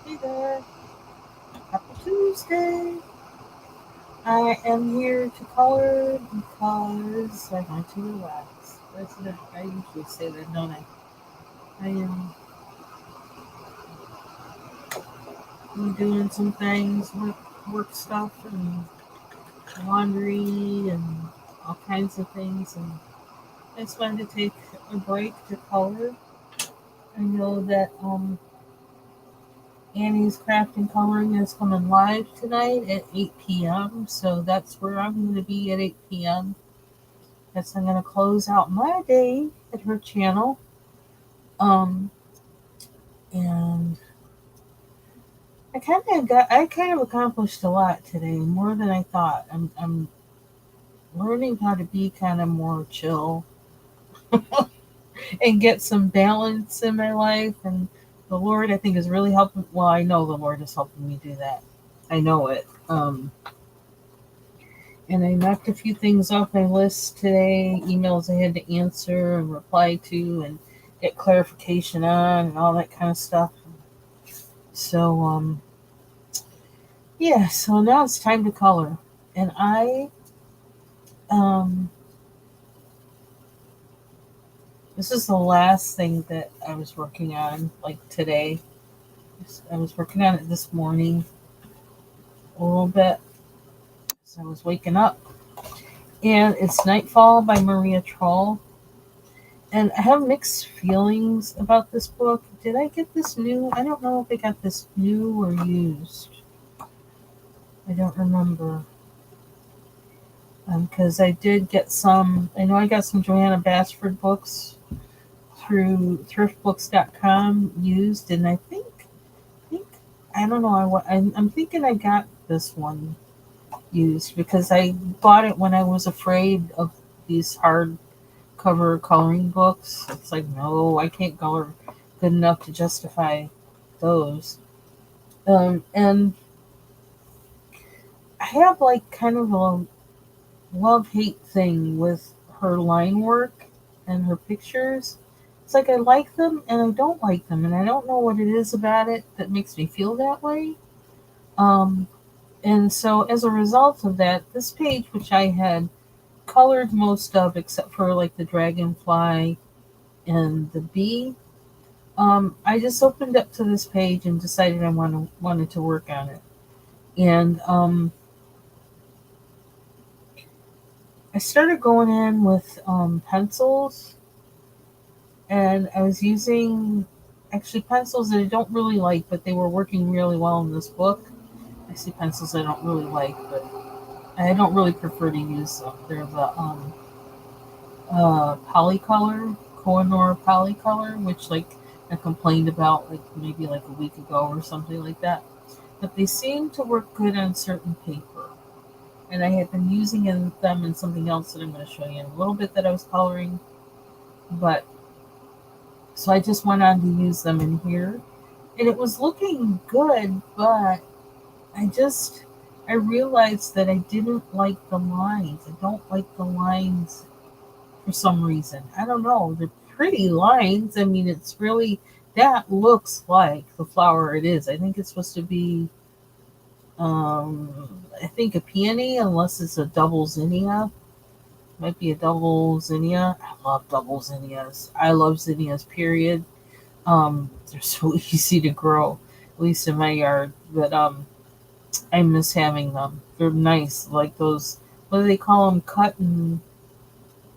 Hey there, happy Tuesday. I am here to color because I want to relax. I usually say that, don't I? I am doing some things, work stuff and laundry and all kinds of things. And I just wanted to take a break to color. I know that Annie's Craft and Coloring is coming live tonight at 8 p.m. So that's where I'm going to be at 8 p.m. Guess I'm gonna close out my day at her channel. Um, and I kind of accomplished a lot today, more than I thought. I'm learning how to be kind of more chill and get some balance in my life. And the Lord, I think, is really helping. Well, I know the Lord is helping me do that. I know it. And I knocked a few things off my list today, emails I had to answer and reply to and get clarification on and all that kind of stuff. So, yeah, so now it's time to color. And um, this is the last thing that I was working on, like today. I was working on it this morning a little bit as I was waking up. And it's Nightfall by Maria Troll. And I have mixed feelings about this book. Did I get this new? I don't know if I got this new or used. I don't remember. Because I did get some, I know I got some Joanna Basford books through thriftbooks.com used, and think I don't know. I'm thinking I got this one used because I bought it when I was afraid of these hardcover coloring books. It's like, no, I can't color good enough to justify those. And I have like kind of a love hate thing with her line work and her pictures. It's like I like them and I don't like them, and I don't know what it is about it that makes me feel that way. Um, and so, as a result of that, this page, which I had colored most of except for like the dragonfly and the bee, I just opened up to this page and decided wanted to work on it. And I started going in with pencils, and I was using actually pencils that I don't really like, but they were working really well in this book. I see pencils I don't really like, but I don't really prefer to use them. They're the Polycolor, Kohinoor Polycolor, which like I complained about like maybe like a week ago or something like that. But they seem to work good on certain paper. And I had been using them in something else that I'm going to show you in a little bit that I was coloring. But so I just went on to use them in here. And it was looking good, but I just I realized that I didn't like the lines. I don't like the lines for some reason. I don't know. They're pretty lines. I mean, it's really that looks like the flower it is. I think it's supposed to be um I think a peony unless it's a double zinnia. Might be a double zinnia. I love double zinnias. I love zinnias period. They're so easy to grow, at least in my yard. But I miss having them. They're nice, like those. What do they call them? Cut and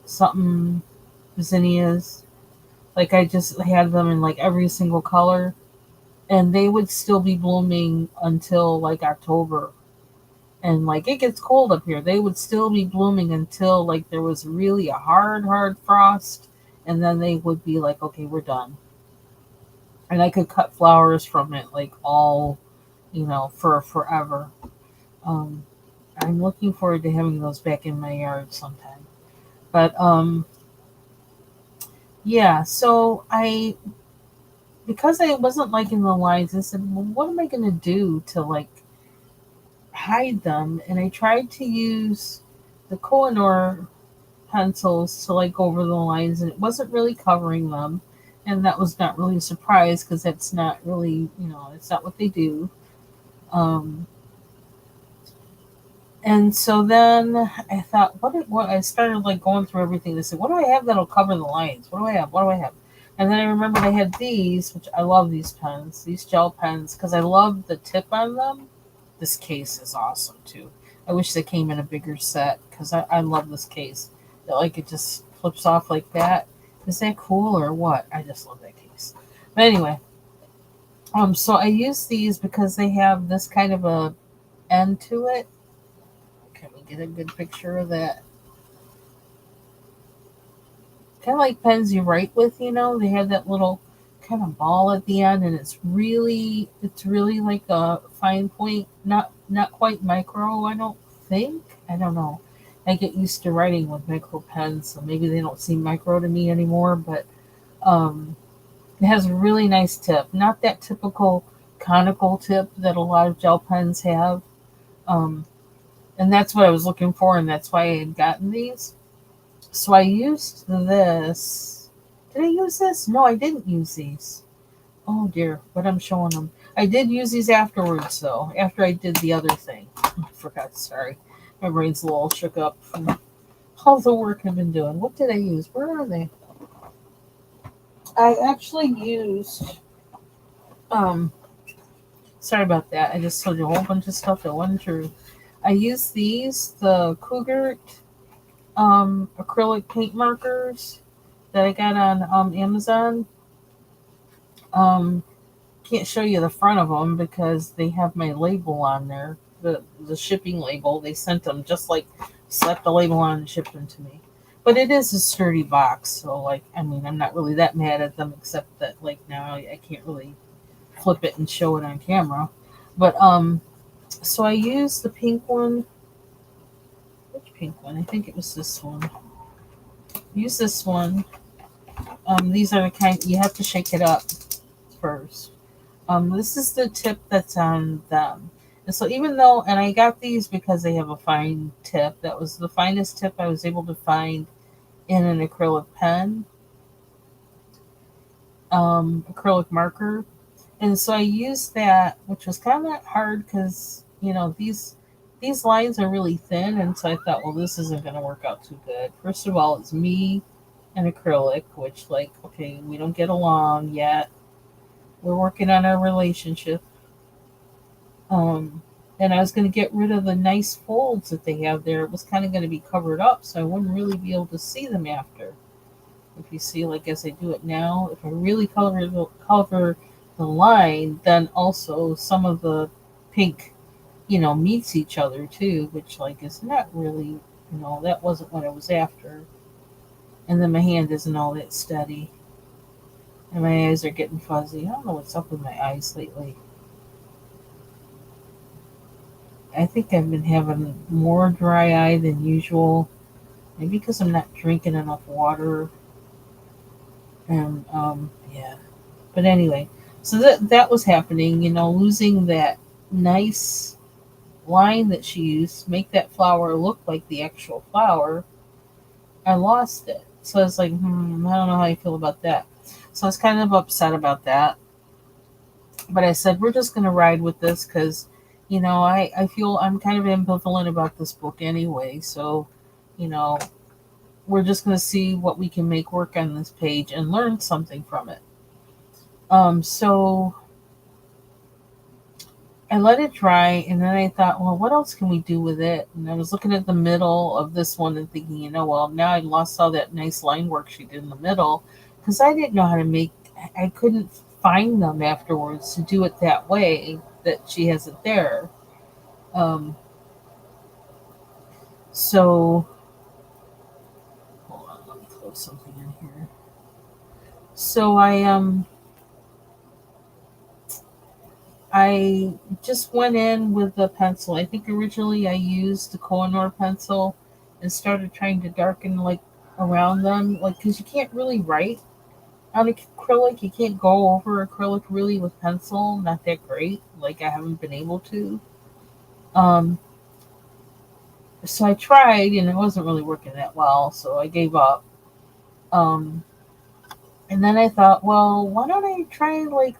something zinnias. Like I just had them in like every single color, and they would still be blooming until like October. And like it gets cold up here, they would still be blooming until like there was really a hard frost, and then they would be like, okay, we're done. And I could cut flowers from it like all, for forever. Um, I'm looking forward to having those back in my yard sometime. But yeah, so I because I wasn't liking the lines, I said, well, what am I gonna do to like hide them? And I tried to use the Kohinoor pencils to like go over the lines, and it wasn't really covering them. and that was not really a surprise because that's not really, it's not what they do. Um, and so then I thought, what I started like going through everything to say, what do I have that'll cover the lines? What do I have? What do I have? And then I remembered I had these, which I love these pens, these gel pens, because I love the tip on them. This case is awesome too. I wish they came in a bigger set because I love this case. That like it just flips off like that. Is that cool or what? I just love that case. But anyway, so I use these because they have this kind of a end to it. Can we get a good picture of that? Kind of like pens you write with, they have that little kind of ball at the end, and it's really like a fine point, not quite micro. I don't think. I don't know. I get used to writing with micro pens, so maybe they don't seem micro to me anymore. But um, it has a really nice tip, not that typical conical tip that a lot of gel pens have. Um, and that's what I was looking for, and that's why I had gotten these. So I used this. Did I use this? No, I didn't use these. Oh dear, but I'm showing them. I did use these afterwards, though, after I did the other thing. I forgot, sorry. My brain's a little shook up from all the work I've been doing. What did I use? Where are they? I actually used, um, sorry about that. I just told you a whole bunch of stuff that wasn't true. I used these, the Cougar acrylic paint markers that I got on Amazon. Um, can't show you the front of them because they have my label on there, the shipping label. They sent them just like slapped the label on and shipped them to me. But it is a sturdy box, so like I mean I'm not really that mad at them except that like now I can't really flip it and show it on camera. But so I used the pink one. Which pink one? I think it was this one. Use this one. These are the kind you have to shake it up first. This is the tip that's on them. And so even though, and I got these because they have a fine tip. That was the finest tip I was able to find in an acrylic pen, acrylic marker. And so I used that, which was kind of hard because, these lines are really thin. And so I thought, well, this isn't going to work out too good. First of all, it's me and acrylic, which like, okay, we don't get along yet. We're working on our relationship. Um, and I was going to get rid of the nice folds that they have there. It was kind of going to be covered up, so I wouldn't really be able to see them after. If you see, like as I do it now, if I really cover the line, then also some of the pink, meets each other too, which like is not really, that wasn't what I was after. And then my hand isn't all that steady, and my eyes are getting fuzzy. I don't know what's up with my eyes lately. I think I've been having more dry eye than usual. Maybe because I'm not drinking enough water. And yeah. But anyway, so that was happening. Losing that nice line that she used to make that flower look like the actual flower. I lost it. So I was like, I don't know how I feel about that. So I was kind of upset about that. But I said, we're just going to ride with this because, I feel I'm kind of ambivalent about this book anyway. So, you know, we're just going to see what we can make work on this page and learn something from it. So I let it dry, and then I thought, well, what else can we do with it? And I was looking at the middle of this one and thinking, well, now I lost all that nice line work she did in the middle because I didn't know how to make, I couldn't find them afterwards to do it that way that she has it there. Um, so, hold on, let me close something in here. So I just went in with the pencil. I think originally I used the Kohinoor pencil and started trying to darken like around them, like because you can't really write on acrylic. You can't go over acrylic really with pencil. Not that great. Like I haven't been able to. Um, so I tried and it wasn't really working that well. So I gave up. Um, And then I thought, well, why don't I try like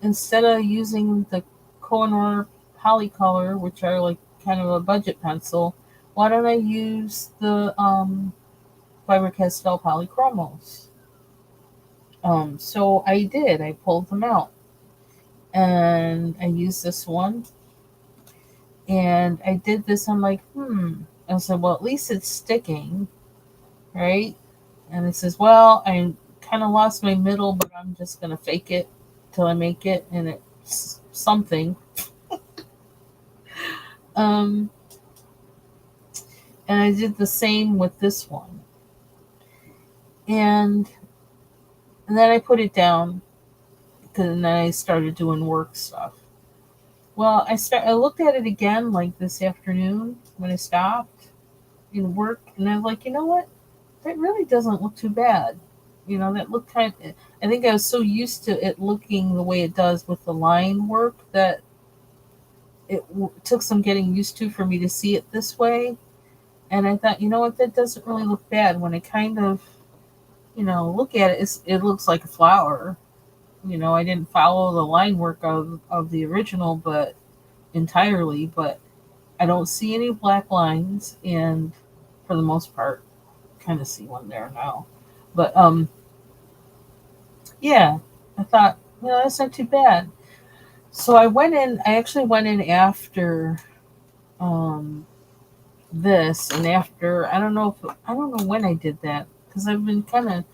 instead of using the Koh-i-Noor Polycolor, which are like kind of a budget pencil, why don't I use the Faber-Castell Polychromos? So I did. I pulled them out and I used this one and I did this. I'm like, I said, well, at least it's sticking, right? And it says, well, I kind of lost my middle, but I'm just going to fake it till I make it, and it's something. Um, and I did the same with this one. And, and then I put it down, and then I started doing work stuff. Well, I looked at it again like this afternoon when I stopped in work, and I was like, you know what? That really doesn't look too bad. That looked kind of, I think I was so used to it looking the way it does with the line work that took some getting used to for me to see it this way. And I thought, you know what, that doesn't really look bad. When I kind of, look at it, it looks like a flower. I didn't follow the line work of the original, but entirely, but I don't see any black lines, and for the most part, kind of see one there now. But yeah, I thought, that's not too bad. So I actually went in after um, this, and after, I don't know when I did that, because I've been kind of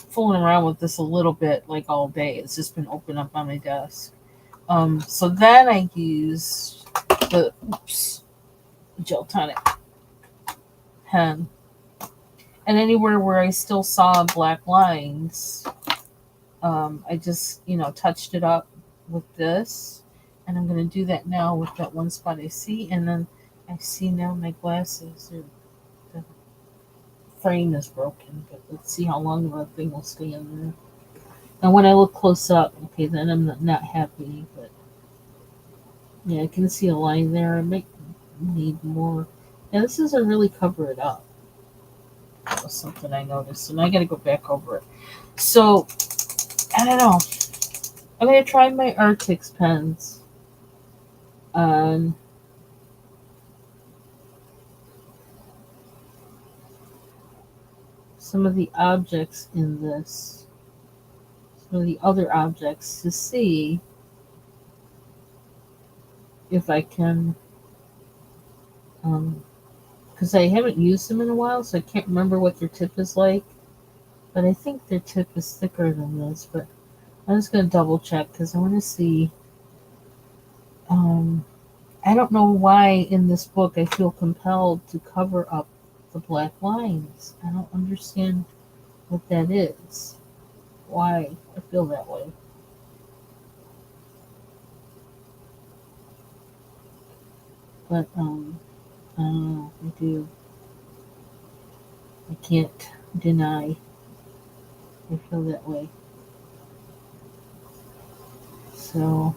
fooling around with this a little bit, like all day. It's just been open up on my desk. So then I used the gel tonic pen, and anywhere where I still saw black lines, I just touched it up with this, and I'm going to do that now with that one spot I see, and then I see now my glasses the frame is broken, but let's see how long the thing will stay in there. And when I look close up, okay, then I'm not happy, but yeah, I can see a line there. I might need more. Yeah, this doesn't really cover it up. That was something I noticed, and I got to go back over it. So I don't know. I'm gonna try my Artix pens on some of the objects in this, some of the other objects, to see if I can, because I haven't used them in a while, so I can't remember what their tip is like. But I think their tip is thicker than this. But I'm just gonna double check because I want to see. Um, I don't know why in this book I feel compelled to cover up the black lines. I don't understand what that is. Why I feel that way. But I don't know. I do. I can't deny I feel that way. So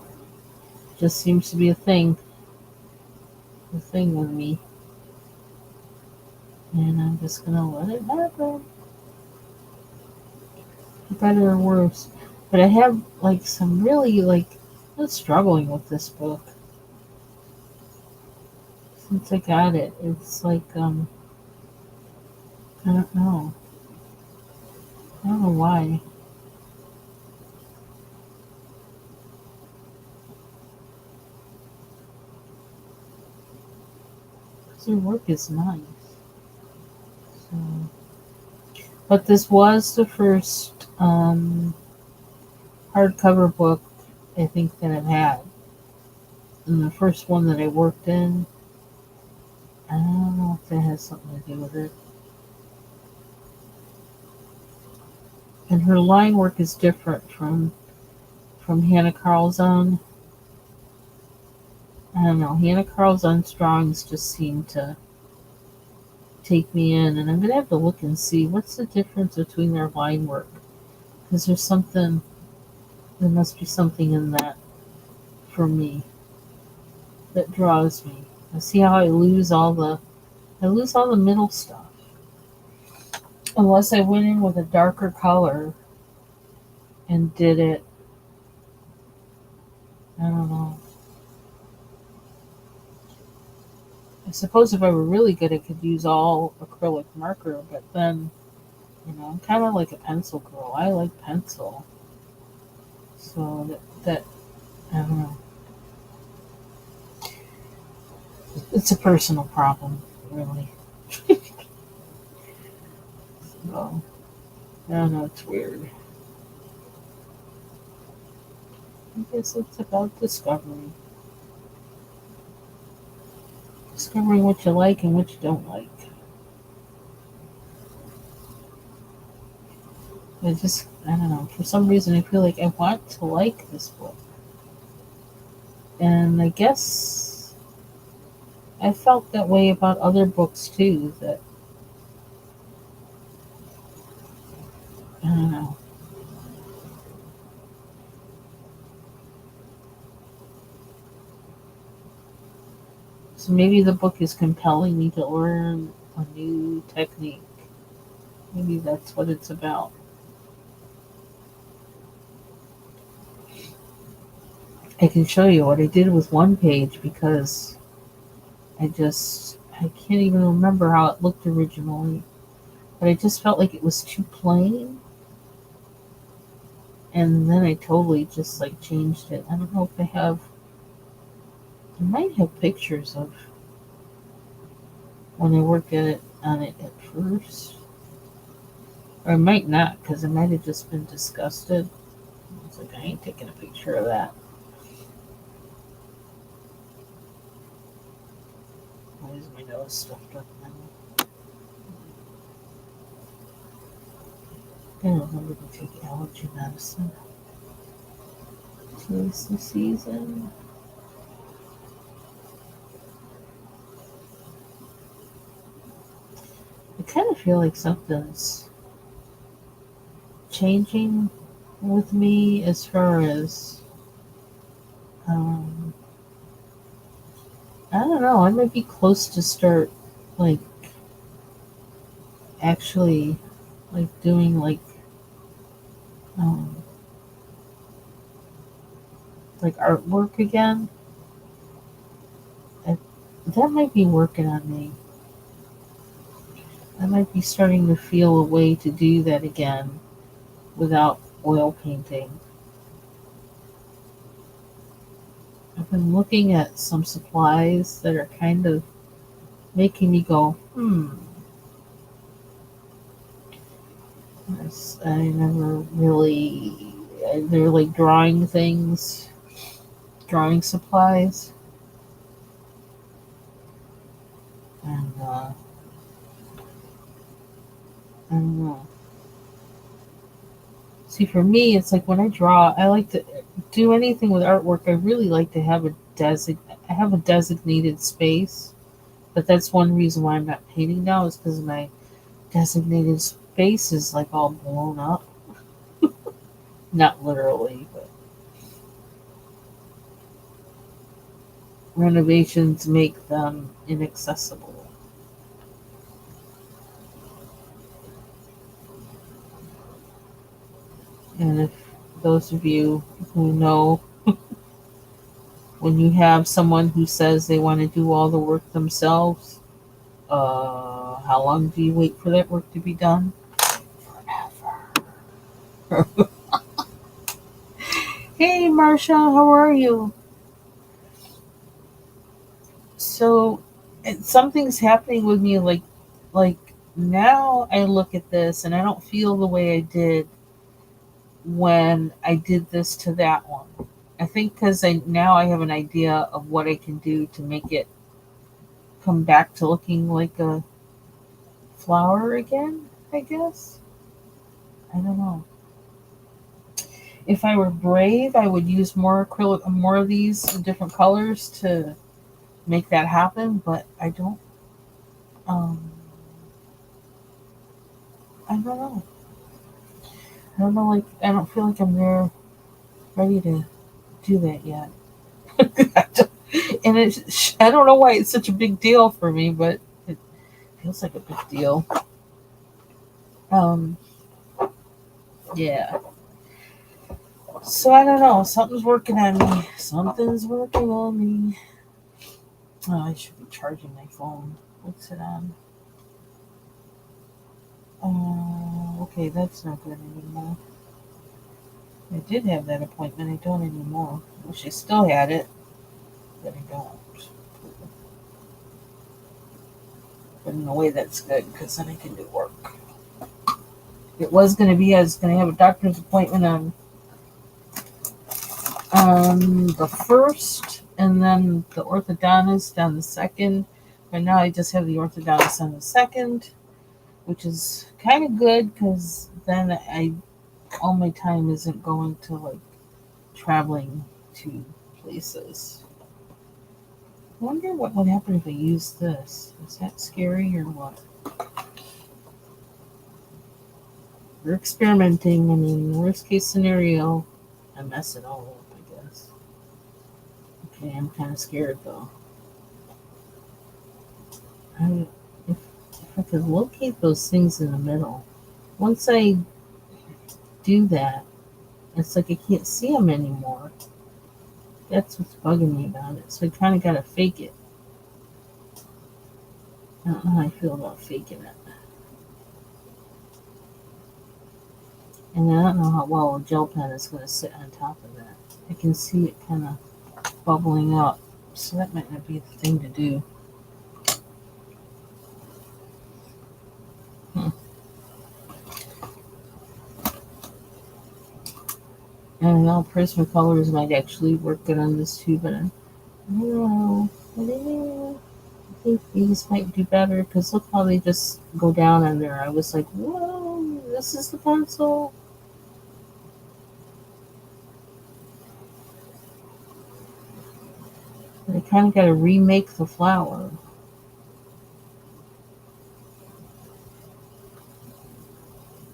just seems to be a thing with me, and I'm just gonna let it happen, for better or worse. But I have like some really I'm struggling with this book since I got it. It's like I don't know. I don't know why. 'Cause their work is nice. So, but this was the first hardcover book I think that I've had, and the first one that I worked in. I don't know if that has something to do with it. And her line work is different from Hannah Carlzon. I don't know. Hannah Carlzon Strongs just seem to take me in, and I'm gonna have to look and see what's the difference between their line work, because there must be something in that for me that draws me. I see how I lose all the middle stuff. Unless I went in with a darker color and did it, I don't know. I suppose if I were really good, I could use all acrylic marker, but then, I'm kind of like a pencil girl. I like pencil. So that I don't know. It's a personal problem, really. So, I don't know, it's weird. I guess it's about discovery. Discovering what you like and what you don't like. I don't know, for some reason I feel like I want to like this book. And I guess I felt that way about other books too, that, I don't know. So maybe the book is compelling me to learn a new technique. Maybe that's what it's about. I can show you what I did with one page because I can't even remember how it looked originally, but I just felt like it was too plain. And then I totally just like changed it. I don't know if I might have pictures of when I worked on it at first. Or I might not because I might have just been disgusted. I was like, I ain't taking a picture of that. Why is my nose stuffed up now? I remember to take allergy medicine. Tis the season. I kind of feel like something's changing with me as far as, um, I don't know. I might be close to start like actually like doing um, like artwork again. I, that might be working on me. I might be starting to feel a way to do that again without oil painting. I've been looking at some supplies that are kind of making me go, I never really. They're like drawing things, drawing supplies, and I don't know. See, for me, it's like when I draw, I like to do anything with artwork. I really like to have I have a designated space, but that's one reason why I'm not painting now is because my designated space is like all blown up. Not literally, but renovations make them inaccessible. And if those of you who know, when you have someone who says they want to do all the work themselves, how long do you wait for that work to be done? Forever. Hey, Marcia, how are you? So, something's happening with me. Like now, I look at this and I don't feel the way I did when I did this to that one. I think because I have an idea of what I can do to make it come back to looking like a flower again. I guess I don't know. If I were brave, I would use more acrylic, more of these different colors to make that happen. But I don't. Um, I don't know. I don't know. Like I don't feel like I'm there, ready to do that yet. And I don't know why it's such a big deal for me, but it feels like a big deal. Um, yeah. So I don't know. Something's working on me. Something's working on me. Oh, I should be charging my phone. What's it on? Okay, that's not good anymore. I did have that appointment. I don't anymore. Wish I still had it, but I don't. But in a way, that's good because then I can do work. It was going to be, I was going to have a doctor's appointment on the first, and then the orthodontist on the second. But now I just have the orthodontist on the second, which is kind of good because then I all my time isn't going to like traveling to places. I wonder what would happen if I use this. Is that scary or what? We're experimenting. I mean, worst case scenario, I mess it all up, I guess. Okay, I'm kind of scared though. I, if I could locate those things in the middle, once I do that, it's like I can't see them anymore. That's what's bugging me about it. So I kind of got to fake it. I don't know how I feel about faking it. And I don't know how well a gel pen is going to sit on top of that. I can see it kind of bubbling up. So that might not be the thing to do. Hmm. I don't know, Prismacolors might actually work good on this too, but I don't know. I think these might do better because look how they just go down on there. I was like, whoa, this is the pencil. I kind of got to remake the flower.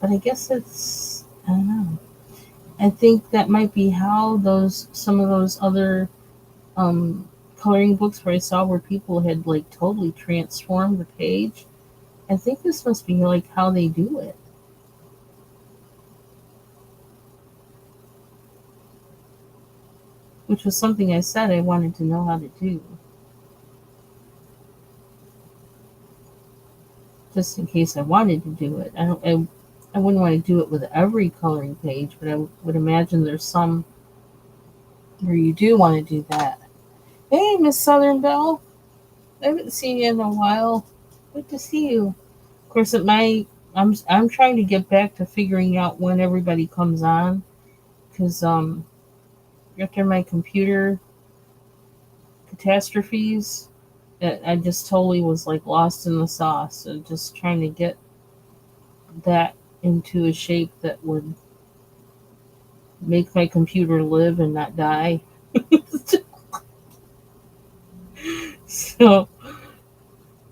But I guess it's, I don't know. I think that might be how some of those other um, coloring books where I saw where people had like totally transformed the page. I think this must be like how they do it. Which was something I said I wanted to know how to do. Just in case I wanted to do it. I wouldn't want to do it with every coloring page, but I would imagine there's some where you do want to do that. Hey, Miss Southern Belle. I haven't seen you in a while. Good to see you. Of course, I'm trying to get back to figuring out when everybody comes on because after my computer catastrophes, I just totally was like lost in the sauce and just trying to get that into a shape that would make my computer live and not die. so,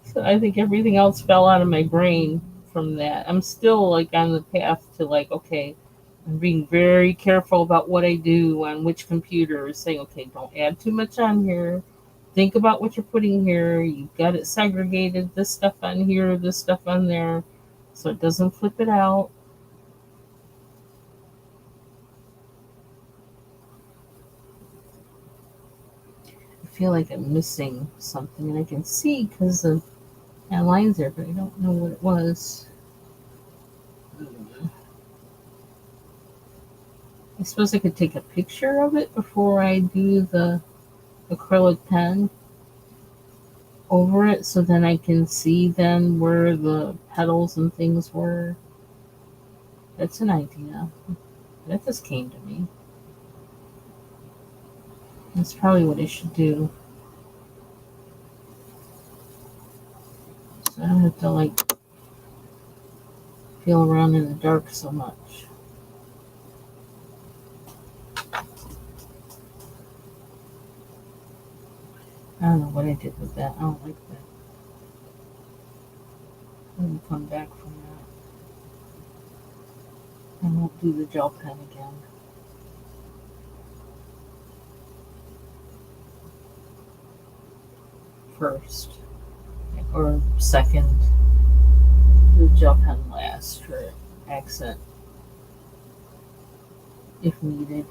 so I think everything else fell out of my brain from that. I'm still like on the path to like, okay, I'm being very careful about what I do on which computer, saying, okay, don't add too much on here. Think about what you're putting here. You've got it segregated, this stuff on here, this stuff on there, so it doesn't flip it out. I feel like I'm missing something, and I can see because the lines there, but I don't know what it was. I suppose I could take a picture of it before I do the acrylic pen over it so then I can see then where the petals and things were. That's an idea. That just came to me. That's probably what I should do. So I don't have to like feel around in the dark so much. I don't know what I did with that. I don't like that. Let me come back from that. I won't do the gel pen again. First or second. the gel pen last for accent if needed.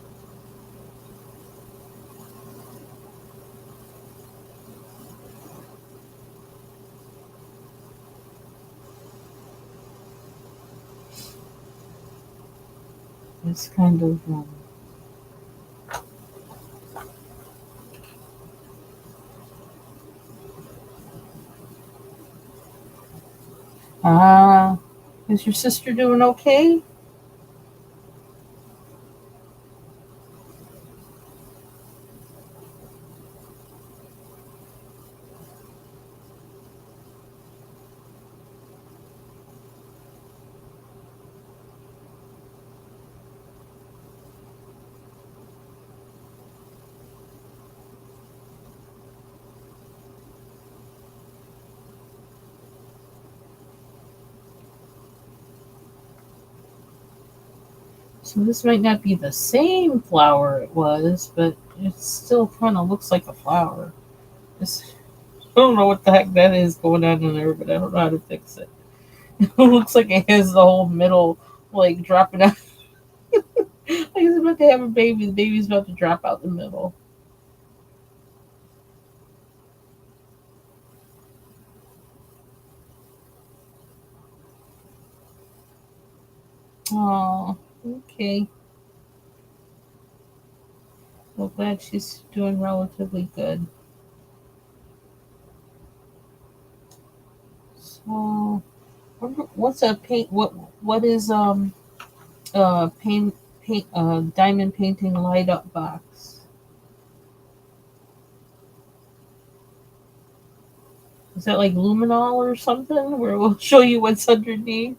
It's kind of ah. Is your sister doing okay? So this might not be the same flower it was, but it still kind of looks like a flower. It's, I don't know what the heck that is going on in there, but I don't know how to fix it. It looks like it has the whole middle like dropping out. Like it's about to have a baby. The baby's about to drop out the middle. Oh, okay. Well, glad she's doing relatively good. So, what's a paint? What is paint diamond painting light up box? Is that like luminol or something? Where we'll show you what's underneath?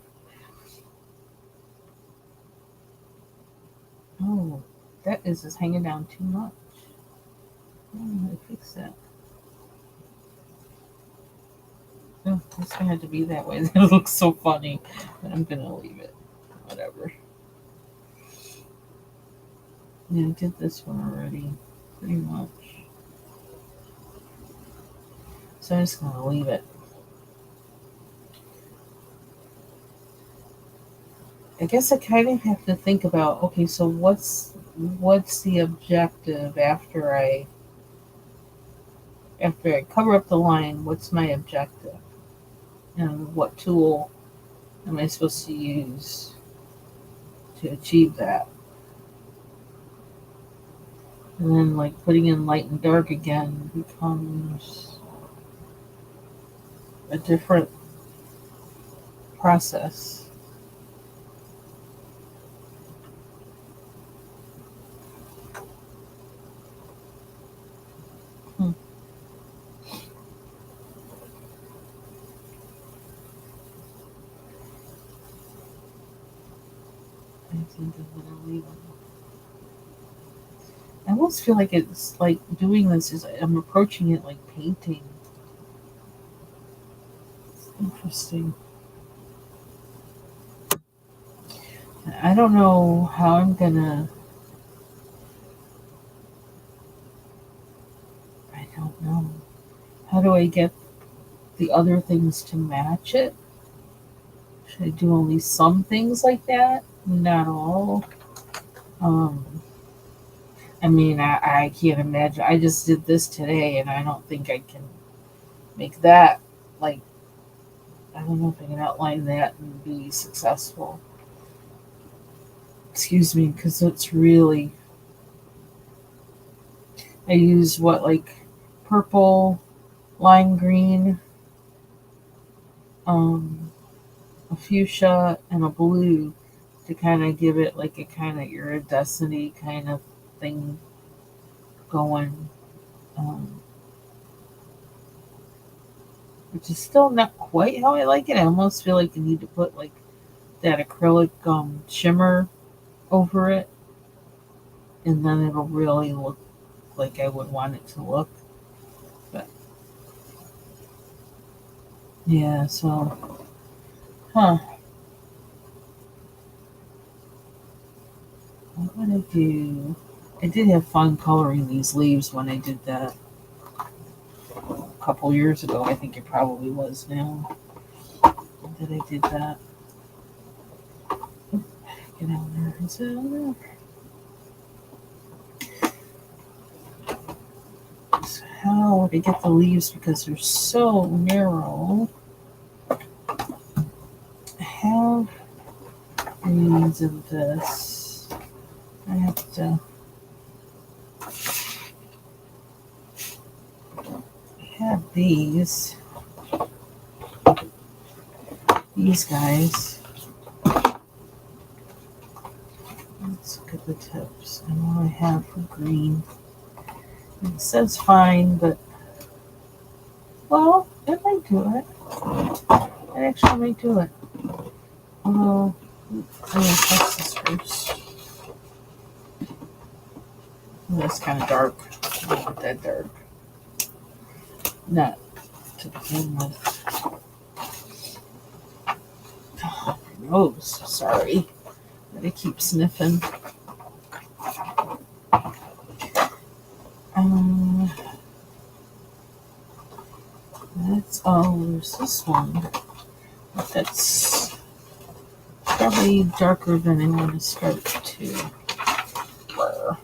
Oh, that is just hanging down too much. I'm gonna fix that. Oh, it's gonna have to be that way. That looks so funny. But I'm gonna leave it. Whatever. Yeah, I did this one already. Pretty much. So I'm just gonna leave it. I guess I kind of have to think about, okay, so what's the objective after I cover up the line? What's my objective, and what tool am I supposed to use to achieve that? And then like putting in light and dark again becomes a different process. Hmm. I think I'm gonna leave it. I almost feel like it's like doing this is I'm approaching it like painting. Interesting. I don't know how I'm gonna. I don't know. How do I get the other things to match it? Should I do only some things like that? Not all. Um, I mean, I can't imagine. I just did this today, and I don't think I can make that. Like, I don't know if I can outline that and be successful. Excuse me, because it's really. I use what, like, purple, lime green, um, a fuchsia, and a blue to kind of give it like a kind of iridescent kind of thing going, um, which is still not quite how I like it. I almost feel like you need to put like that acrylic shimmer over it, and then it'll really look like I would want it to look. But yeah, so huh? What would I do? I did have fun coloring these leaves when I did that a couple years ago. I think it probably was now. that I did that. Get out there. Is it on there? So how would I get the leaves because they're so narrow? I have greens of this. I have to have these guys. Let's look at the tips and what I have for green. It says fine, but well, it might do it. It actually might do it. Although, I'm gonna test this first. That's kind of dark. I don't want that dark. Not to begin with. Oh, my nose. Sorry. Gotta keep sniffing. That's there's this one. That's probably darker than I want to start to. Well,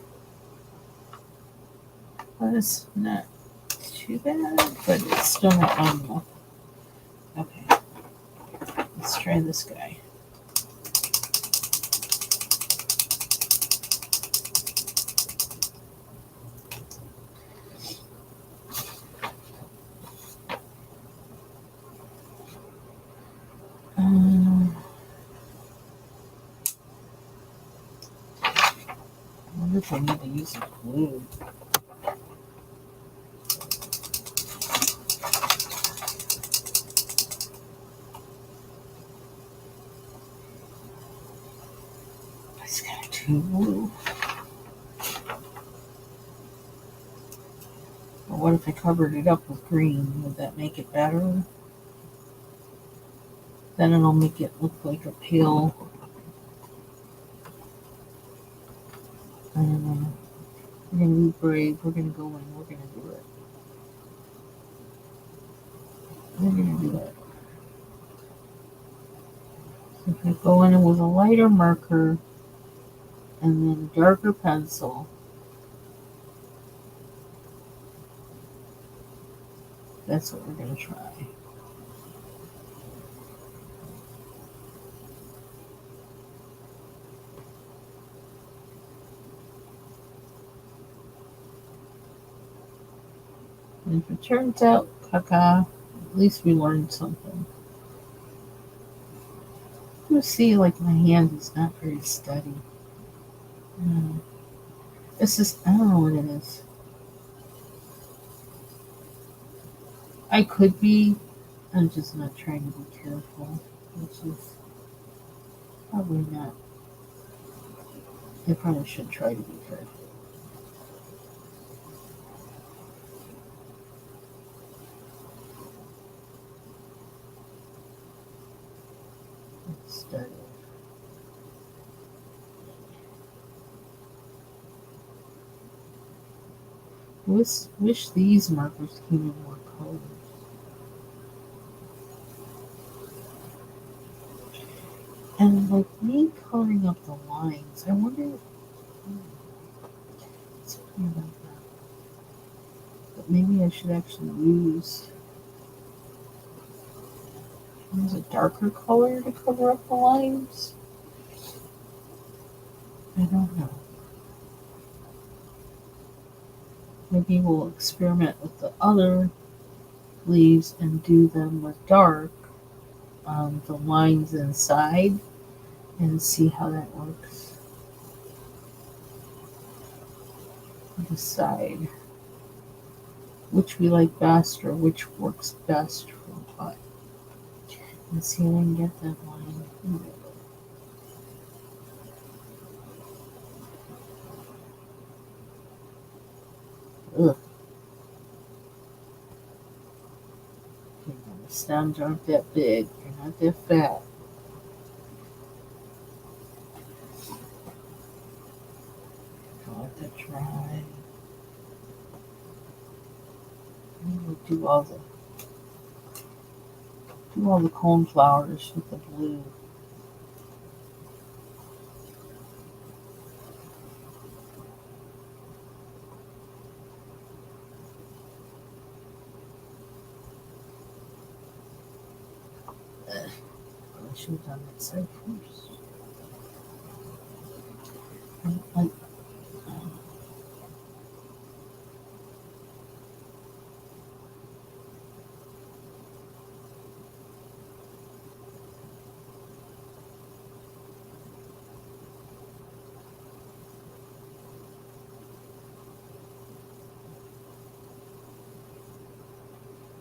it's not too bad, but it's still not long enough. Okay, let's try this guy. I wonder if I need to use a glue. It's kind of too blue. Or what if I covered it up with green? Would that make it better? Then it'll make it look like a pale. I don't know. We're gonna be brave. We're gonna go in. We're gonna do it. We're gonna do it. So if I go in with a lighter marker and then a darker pencil, that's what we're gonna try. And if it turns out caca, at least we learned something. You see, like my hand is not very steady. This is, I don't know what it is. I could be, I'm just not trying to be careful, which is probably not. I probably should try to be careful. Instead of wish these markers came in more colors. And like me coloring up the lines, I wonder. Something about that. But maybe I should actually use a darker color to cover up the lines. I don't know. Maybe we'll experiment with the other leaves and do them with dark on the lines inside and see how that works. Decide which we like best or which works best for what. And see if I can get that line. Ugh. The stems aren't that big. They're not that fat. I'll let that dry. And we'll do Do all the cone flowers with the blue. I should have done that side first. Like,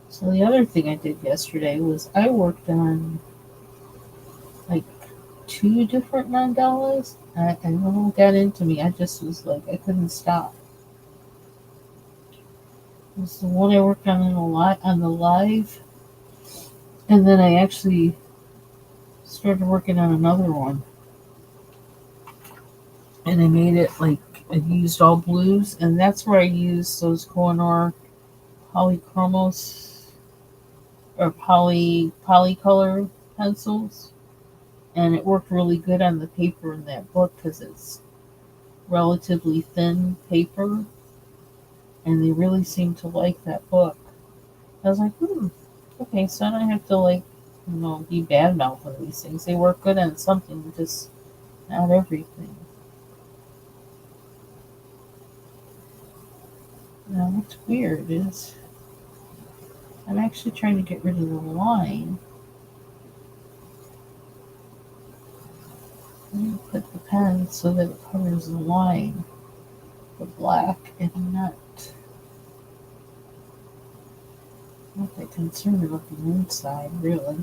so the other thing I did yesterday was I worked on like two different mandalas. I don't know what got into me. I just was like I couldn't stop. It was the one I worked on on the live, and then I actually started working on another one, and I made it like I used all blues, and that's where I used those Kohinoor polychromos or polycolor pencils, and it worked really good on the paper in that book because it's relatively thin paper, and they really seemed to like that book. I was like, okay, so I don't have to like, be bad mouthing these things. They work good on something, just not everything. Now, what's weird is I'm actually trying to get rid of the line. I'm going to put the pen so that it covers the line, the black, and not that concerned about the inside, really.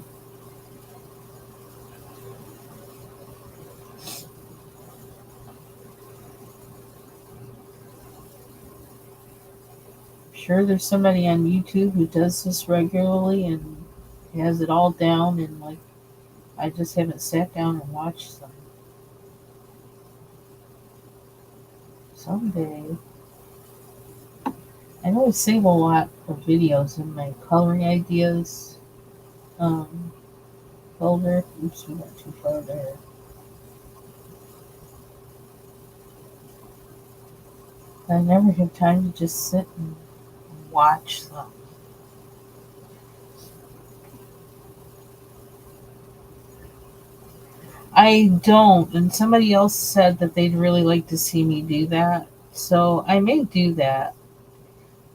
I'm sure there's somebody on YouTube who does this regularly and has it all down, and like I just haven't sat down and watched them. Someday. I know I save a lot of videos in my coloring ideas folder. Oops, we went too far there. I never have time to just sit and watch them. I don't, and somebody else said that they'd really like to see me do that. So I may do that.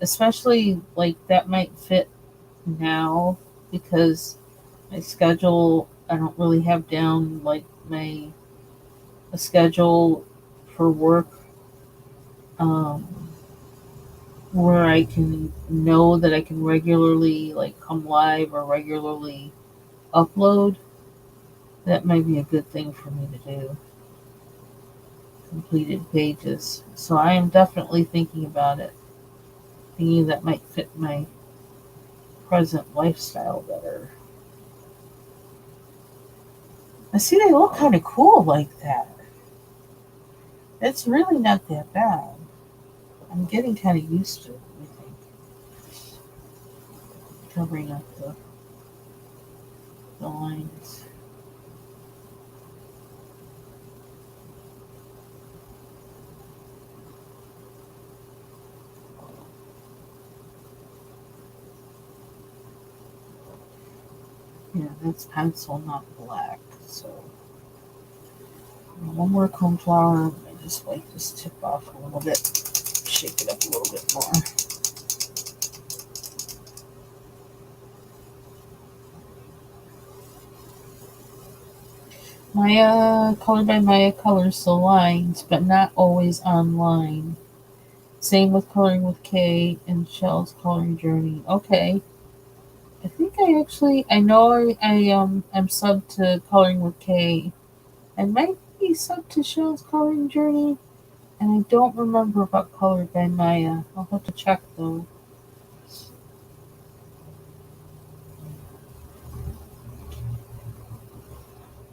Especially like that might fit now because my schedule I don't really have down like my a schedule for work um where I can know that I can regularly like come live or regularly upload. That might be a good thing for me to do. Completed pages. So I am definitely thinking about it. Thinking that might fit my present lifestyle better. I see they look kind of cool like that. It's really not that bad. I'm getting kind of used to it, I think. Covering up the lines. Yeah, that's pencil, not black. So one more cone flour. I just wipe this tip off a little bit. Shake it up a little bit more. Maya, Colored by Maya colors the lines, but not always online. Same with Coloring with K and Shell's Coloring Journey. Okay. I think I know I'm subbed to Coloring with K. I might be subbed to Shell's Coloring Journey, and I don't remember about Colored by Maya. I'll have to check though.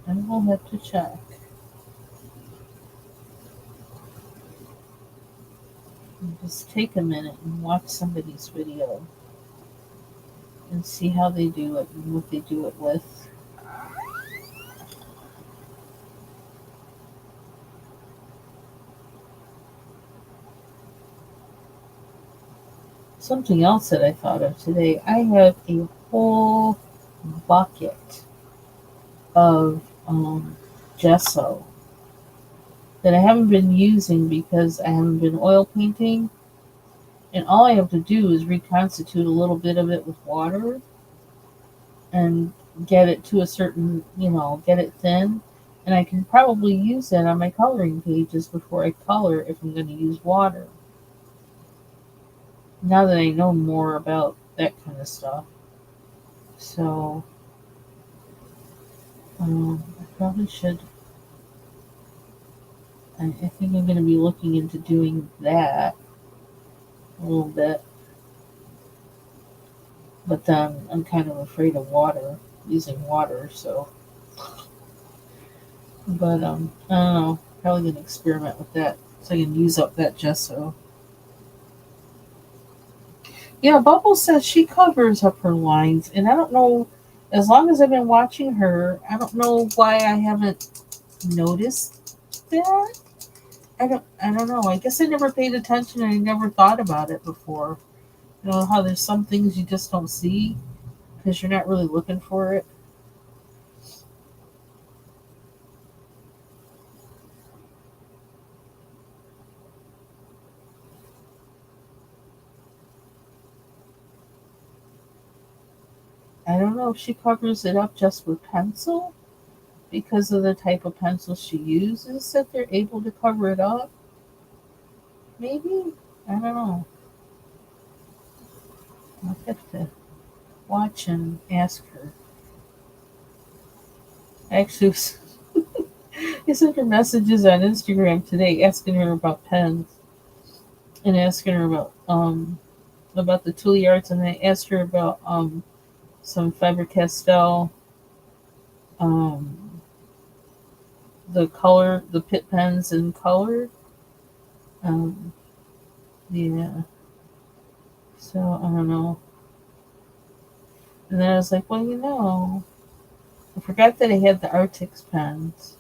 I will have to check. And just take a minute and watch somebody's video. and see how they do it and what they do it with. Something else that I thought of today, I have a whole bucket of gesso that I haven't been using because I haven't been oil painting. And all I have to do is reconstitute a little bit of it with water and get it to a certain, get it thin. And I can probably use that on my coloring pages before I color if I'm going to use water. Now that I know more about that kind of stuff. So, I probably should. I think I'm going to be looking into doing that a little bit. But then I'm kind of afraid of water, using water, so. But, I don't know. Probably going to experiment with that so I can use up that gesso. Yeah, Bubble says she covers up her lines, and I don't know. As long as I've been watching her, I don't know why I haven't noticed that. I don't know. I guess I never paid attention and I never thought about it before. You know how there's some things you just don't see because you're not really looking for it. I don't know if she covers it up just with pencil because of the type of pencil she uses that they're able to cover it up. Maybe? I don't know. I'll have to watch and ask her. Actually, I sent her messages on Instagram today asking her about pens and asking her about the Tully Arts, and I asked her about some Faber Castell, um the Pitt pens in color. Um yeah. So I don't know. And then I was like, well, I forgot that I had the Artix pens.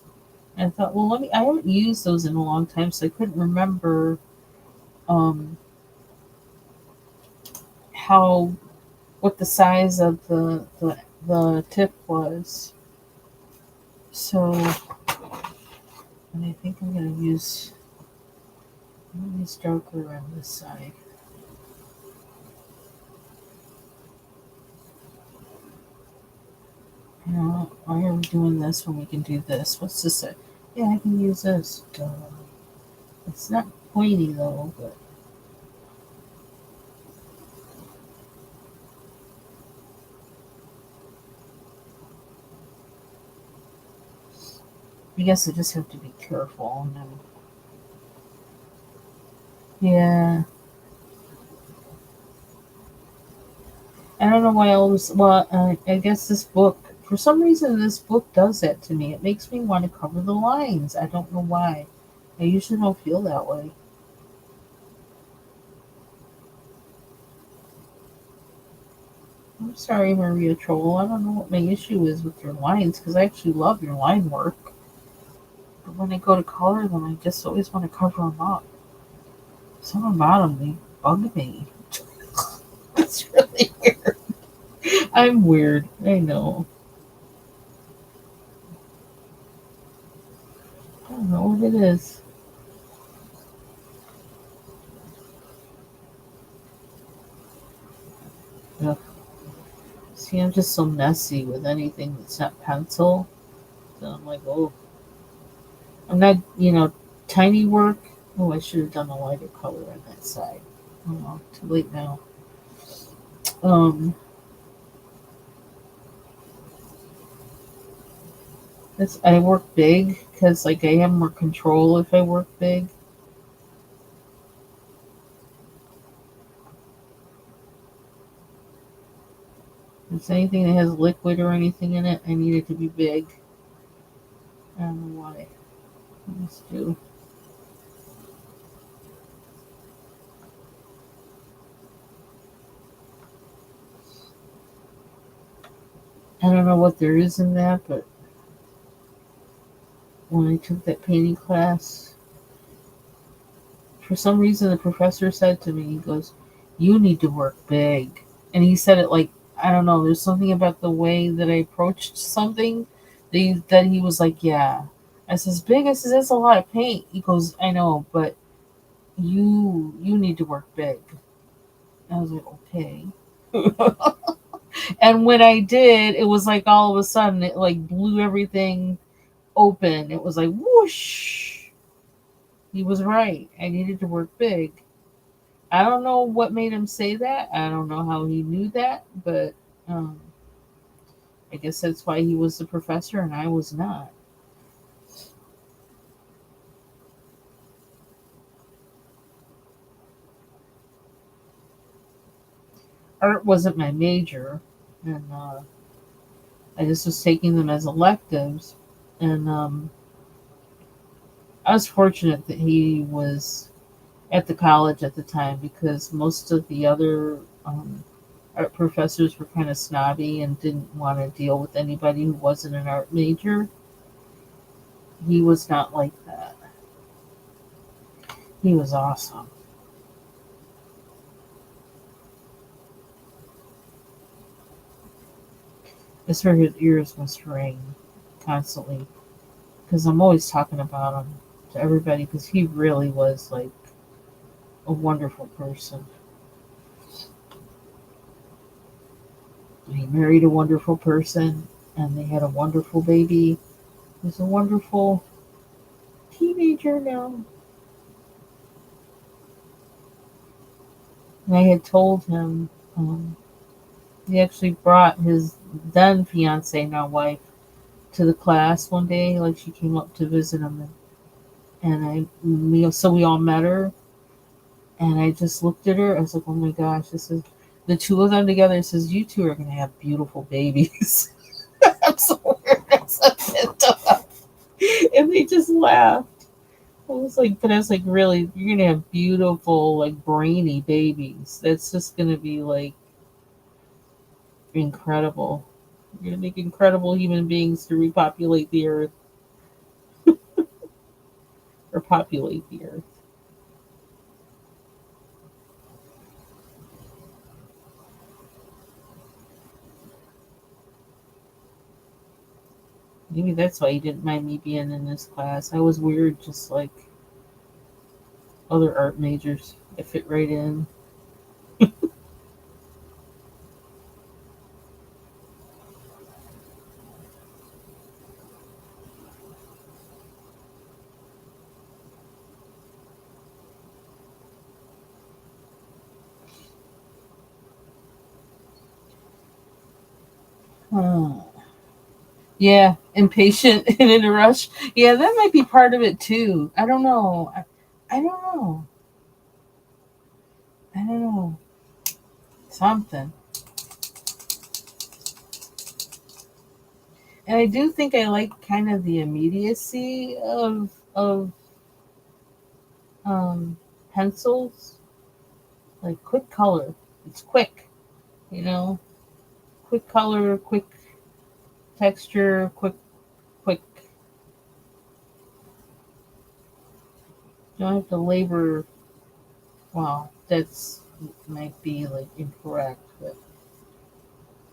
And I thought, well, I haven't used those in a long time, so I couldn't remember um how what the size of the tip was. So, and I think I'm gonna use darker on this side. Why are we doing this when we can do this? What's this say? Yeah, I can use this. Duh. It's not pointy though, but I guess I just have to be careful. And then, yeah, I don't know why I always. Well, I guess this book. For some reason, this book does that to me. It makes me want to cover the lines. I don't know why. I usually don't feel that way. I'm sorry, Maria Troll. I don't know what my issue is with your lines because I actually love your line work. But when I go to color them, I just always want to cover them up. Some about them, they bug me. It's really weird. I'm weird. I know. I don't know what it is. Ugh. See, I'm just so messy with anything that's not pencil. So I'm like, oh, I'm not, tiny work. Oh, I should have done a lighter color on that side. Oh, well, too late now. Um, I work big because like I have more control if I work big. If it's anything that has liquid or anything in it, I need it to be big. I don't know why. I just do. I don't know what there is in that, but when I took that painting class, for some reason the professor said to me, he goes, "You need to work big." And he said it like, I don't know, there's something about the way that I approached something that he was like, "Yeah." I says, "Big?" I says, "That's a lot of paint." He goes, "I know, but you need to work big." I was like, "Okay." And when I did, it was like all of a sudden it like blew everything open. It was like whoosh. He was right. I needed to work big. I don't know what made him say that. I don't know how he knew that, but um, I guess that's why he was the professor and I was not. Art wasn't my major, and I just was taking them as electives. And I was fortunate that he was at the college at the time because most of the other art professors were kind of snobby and didn't want to deal with anybody who wasn't an art major. He was not like that. He was awesome. That's where his ears must ring constantly because I'm always talking about him to everybody because he really was like a wonderful person. He married a wonderful person and they had a wonderful baby. He's a wonderful teenager now. And I had told him, he actually brought his then fiance, now wife, to the class one day. Like she came up to visit him, and so we all met her, and I just looked at her. I was like, oh my gosh, this is the two of them together. It says you two are gonna have beautiful babies. I'm so weird. I said it to them. And they just laughed. I was like, but I was like, really, you're gonna have beautiful, like brainy babies. That's just gonna be like incredible. You're gonna make incredible human beings to repopulate the earth or populate the earth. Maybe that's why he didn't mind me being in this class. I was weird, just like other art majors. I fit right in. Huh. Yeah, impatient and in a rush. Yeah, that might be part of it too. I don't know. I don't know. I don't know. Something. And I do think I like kind of the immediacy of um, pencils, like quick color. It's quick, you know, quick color, quick texture, quick. You don't have to labor. Well, that's might be like incorrect, but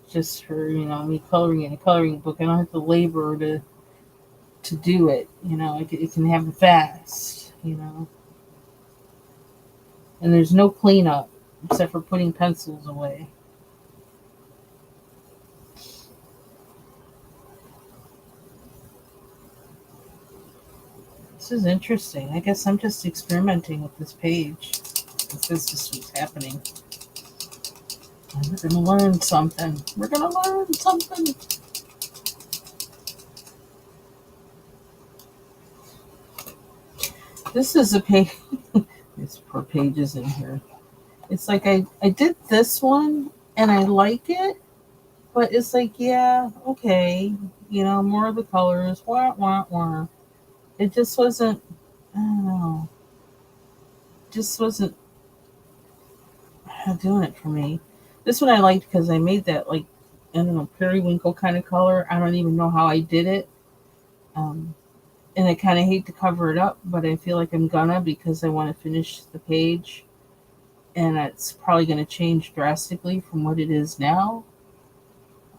just for me coloring in a coloring book, I don't have to labor to do it. It can happen fast. And there's no cleanup except for putting pencils away. This is interesting. I guess I'm just experimenting with this page. This just what's happening. And we're gonna learn something. We're gonna learn something. This is a page. There's four pages in here. It's like I did this one and I like it, but it's like, yeah, okay, more of the colors. Wah wah wah. It just wasn't. I don't know. Just wasn't doing it for me. This one I liked because I made that like I don't know, periwinkle kind of color. I don't even know how I did it. Um, and I kind of hate to cover it up, but I feel like I'm gonna because I want to finish the page, and it's probably going to change drastically from what it is now.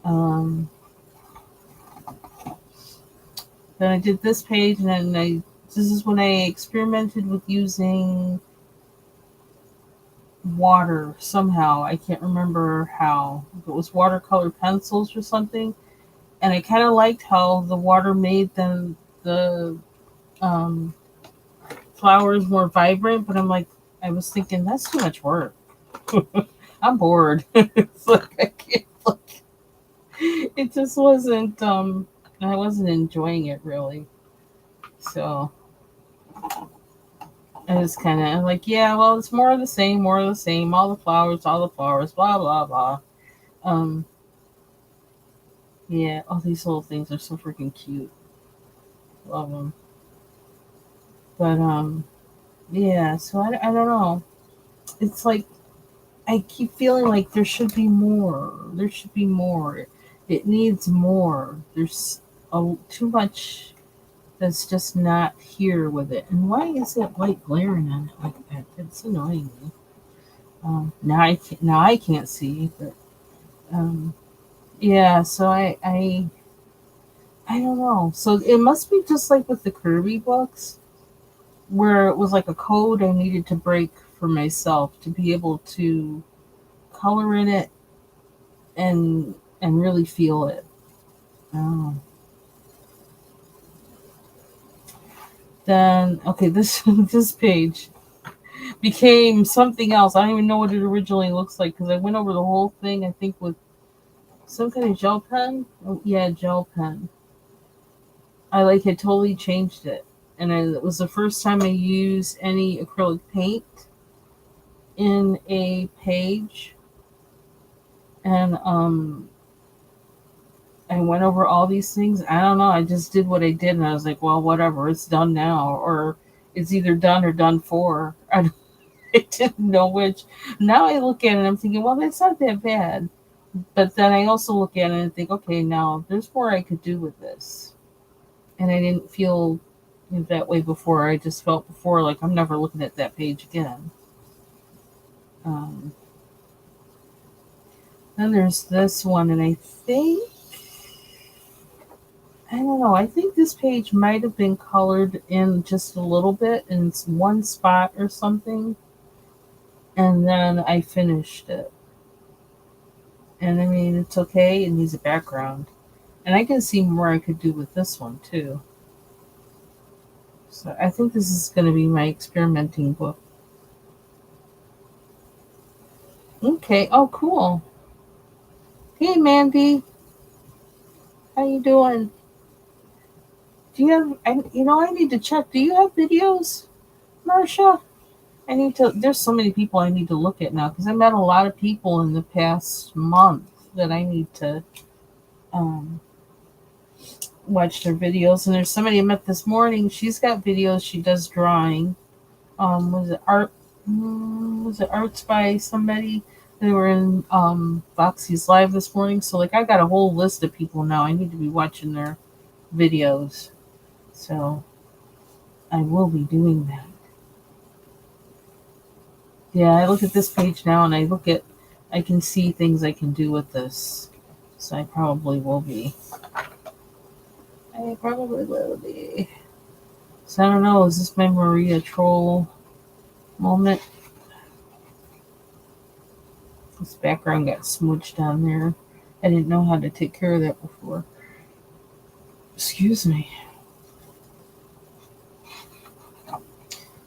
Um, then I did this page, and then this is when I experimented with using water somehow. I can't remember how. If it was watercolor pencils or something, and I kind of liked how the water made the um, flowers more vibrant. But I'm like, I was thinking that's too much work. I'm bored. It's like I can't look. It just wasn't. I wasn't enjoying it really. So I was kind of like, yeah, well, it's more of the same, more of the same. All the flowers, blah blah blah. Um, yeah, all these little things are so freaking cute. Love them. But yeah. So I don't know. It's like I keep feeling like there should be more. There should be more. It needs more. There's too much that's just not here with it. And why is that light glaring on it like that? It's annoying me. Now I can't see, but um, yeah. So I don't know. So it must be just like with the Kirby books, where it was like a code I needed to break for myself to be able to color in it and really feel it. Oh. Then okay, this this page became something else. I don't even know what it originally looks like because I went over the whole thing. I think with some kind of gel pen. Oh, yeah, gel pen. I like had totally changed it, and it was the first time I used any acrylic paint in a page, and I went over all these things. I don't know. I just did what I did, and I was like, well, whatever. It's done now, or it's either done or done for. I didn't know which. Now I look at it and I'm thinking, well, that's not that bad. But then I also look at it and think, okay, now there's more I could do with this. And I didn't feel that way before. I just felt before like I'm never looking at that page again. Um, then there's this one, and I think I don't know. I think this page might have been colored in just a little bit in one spot or something, and then I finished it. And I mean, it's okay. It needs a background, and I can see more I could do with this one too. So I think this is going to be my experimenting book. Okay. Oh, cool. Hey, Mandy, how you doing? Do you have? I need to check. Do you have videos, Marsha? I need to. There's so many people I need to look at now because I met a lot of people in the past month that I need to um, watch their videos. And there's somebody I met this morning. She's got videos. She does drawing. Was it art? Was it arts by somebody? They were in Foxy's live this morning. So like I got a whole list of people now. I need to be watching their videos. So I will be doing that. Yeah, I look at this page now and I can see things I can do with this. So I probably will be. I probably will be. So I don't know, is this my Maria Troll moment? This background got smooched down there. I didn't know how to take care of that before. Excuse me.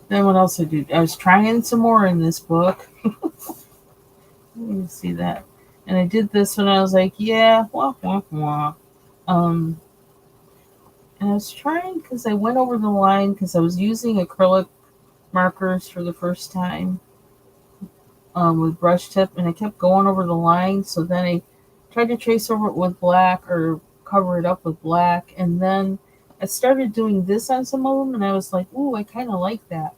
Then what else I did? I was trying some more in this book. Let me see that. And I did this when I was like, yeah, wah, wah, wah. Um, and I was trying because I went over the line because I was using acrylic markers for the first time with brush tip, and I kept going over the line. So then I tried to trace over it with black or cover it up with black, and then I started doing this on some of them, and I was like, ooh, I kind of like that.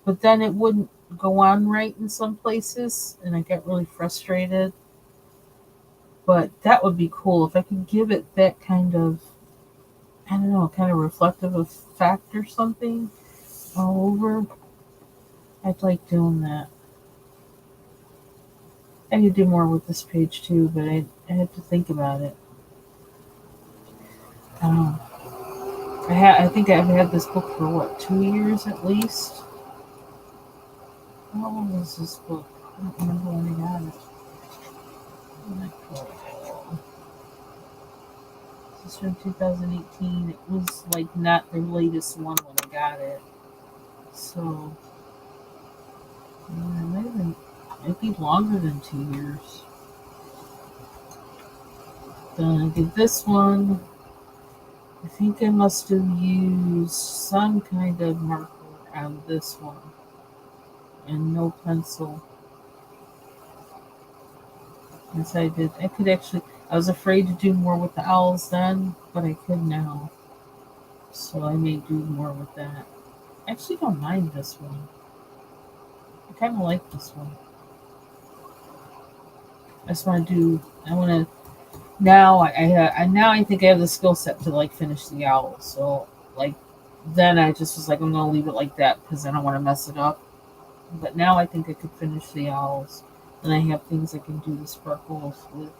But then it wouldn't go on right in some places, and I got really frustrated. But that would be cool if I could give it that kind of, I don't know, kind of reflective effect or something all over. I'd like doing that. I could do more with this page too, but I had to think about it. Um, I think I've had this book for what, 2 years at least. How long was this book? I don't remember when I got it. This is from 2018. It was like not the latest one when I got it. So, yeah, it might have been maybe longer than 2 years. Then I did this one. I think I must have used some kind of marker on this one and no pencil. Yes, I did. I could actually, I was afraid to do more with the owls then, but I could now. So I may do more with that. I actually don't mind this one. I kind of like this one. I just want to do, I want to, now now I think I have the skill set to like finish the owl. So like, then I just was like, I'm going to leave it like that because I don't want to mess it up. But now I think I could finish the owls. And I have things I can do the sparkles with.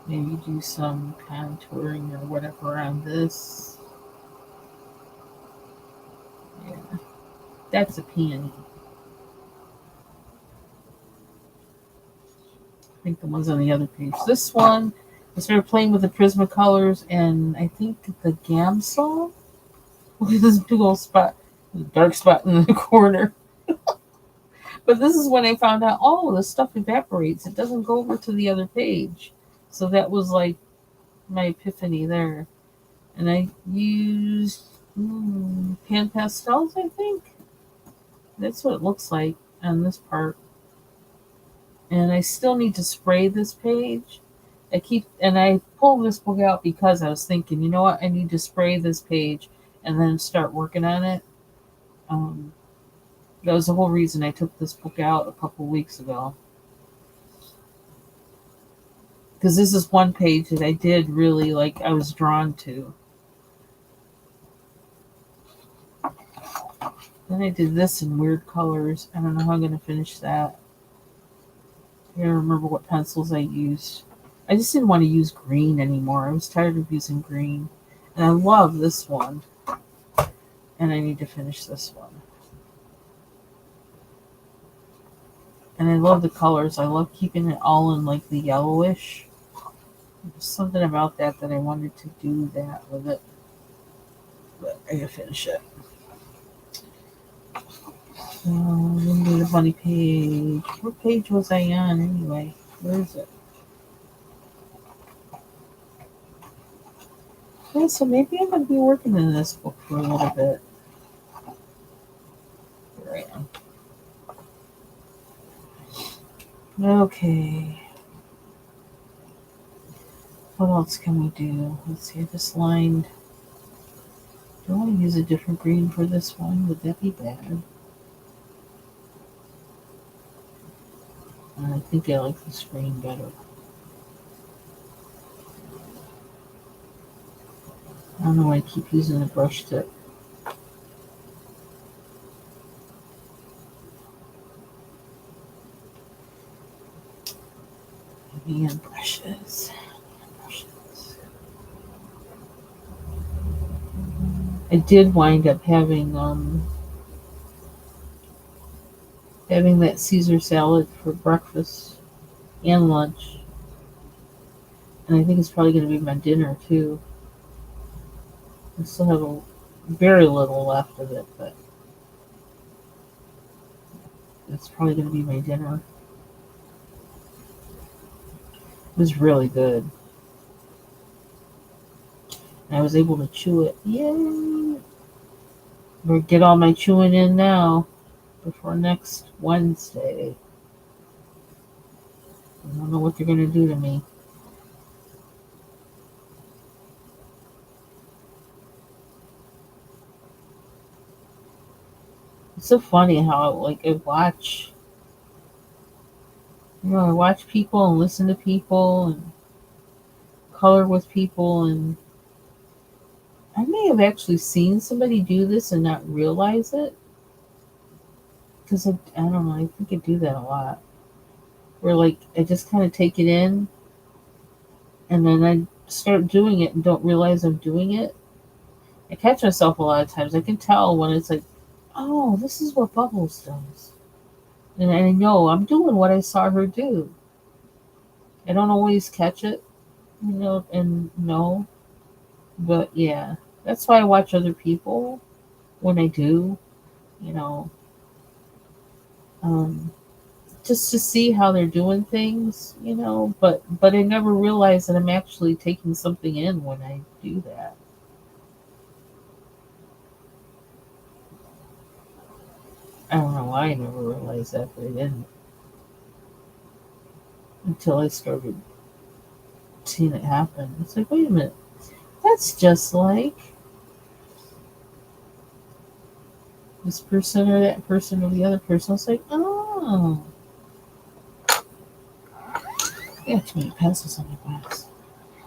Maybe do some contouring or whatever on this. Yeah, that's a peony. I think the ones on the other page. This one, I started playing with the Prismacolors, and I think the Gamsol. Look at this big old spot, dark spot in the corner. But this is when I found out, oh, the stuff evaporates. It doesn't go over to the other page. So that was like my epiphany there. And I used pan pastels, I think. That's what it looks like on this part. And I still need to spray this page. I pulled this book out because I was thinking, you know what, I need to spray this page and then start working on it. Um, that was the whole reason I took this book out a couple weeks ago. Because this is one page that I did really like, I was drawn to. Then I did this in weird colors. I don't know how I'm going to finish that. I don't remember what pencils I used. I just didn't want to use green anymore. I was tired of using green. And I love this one. And I need to finish this one. And I love the colors. I love keeping it all in like the yellowish. There's something about that I wanted to do that with it. But I gotta finish it. Into the bunny page. What page was I on anyway? Where is it? Yeah, so maybe I'm gonna be working in this book for a little bit. Here I am. Okay. What else can we do? Let's see, I just lined. Do I want to use a different green for this one? Would that be bad? I think I like this green better. I don't know why I keep using the brush tip. Hand brushes. I did wind up having that Caesar salad for breakfast and lunch. And I think it's probably going to be my dinner too. I still have very little left of it, but it's probably going to be my dinner. It was really good. And I was able to chew it. Yay! Better get all my chewing in now before next Wednesday. I don't know what they're going to do to me. It's so funny how like I watch I watch people and listen to people and color with people, and I may have actually seen somebody do this and not realize it because I don't know. I think I do that a lot. Where like I just kind of take it in, and then I start doing it and don't realize I'm doing it. I catch myself a lot of times. I can tell when it's like, oh, this is what Bubbles does, and I know I'm doing what I saw her do. I don't always catch it, and no, but yeah, that's why I watch other people when I do, you know, um, just to see how they're doing things, But I never realize that I'm actually taking something in when I do that. I don't know why I never realized that, but I didn't until I started seeing it happen. It's like, wait a minute, that's just like this person or that person or the other person. It's like, oh, yeah, too many pencils on my glass.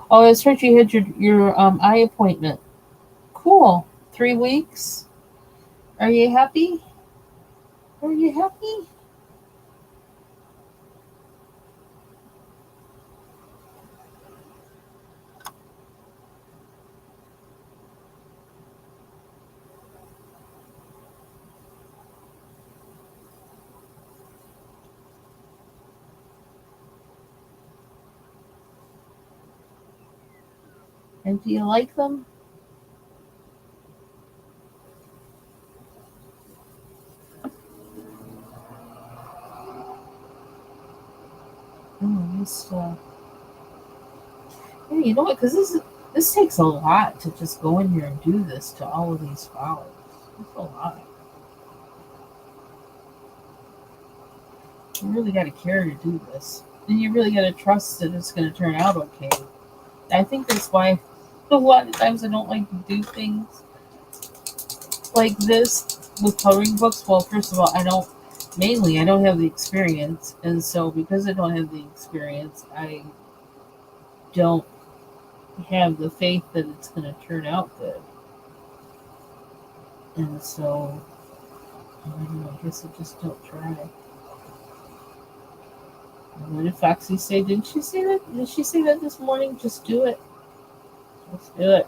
Oh, I heard you had your eye appointment. Cool. 3 weeks. Are you happy? Are you happy? And do you like them? Oh, yeah, you know what? Because this takes a lot to just go in here and do this to all of these flowers. It's a lot. You really got to care to do this, and you really got to trust that it's going to turn out okay. I think that's why a lot of times I don't like to do things like this with coloring books. Well, first of all, I don't have the experience, and so because I don't have the experience, I don't have the faith that it's going to turn out good. And so, I don't know, I guess I just don't try. What did Foxy say? Didn't she say that? Did she say that this morning? Just do it. Just do it.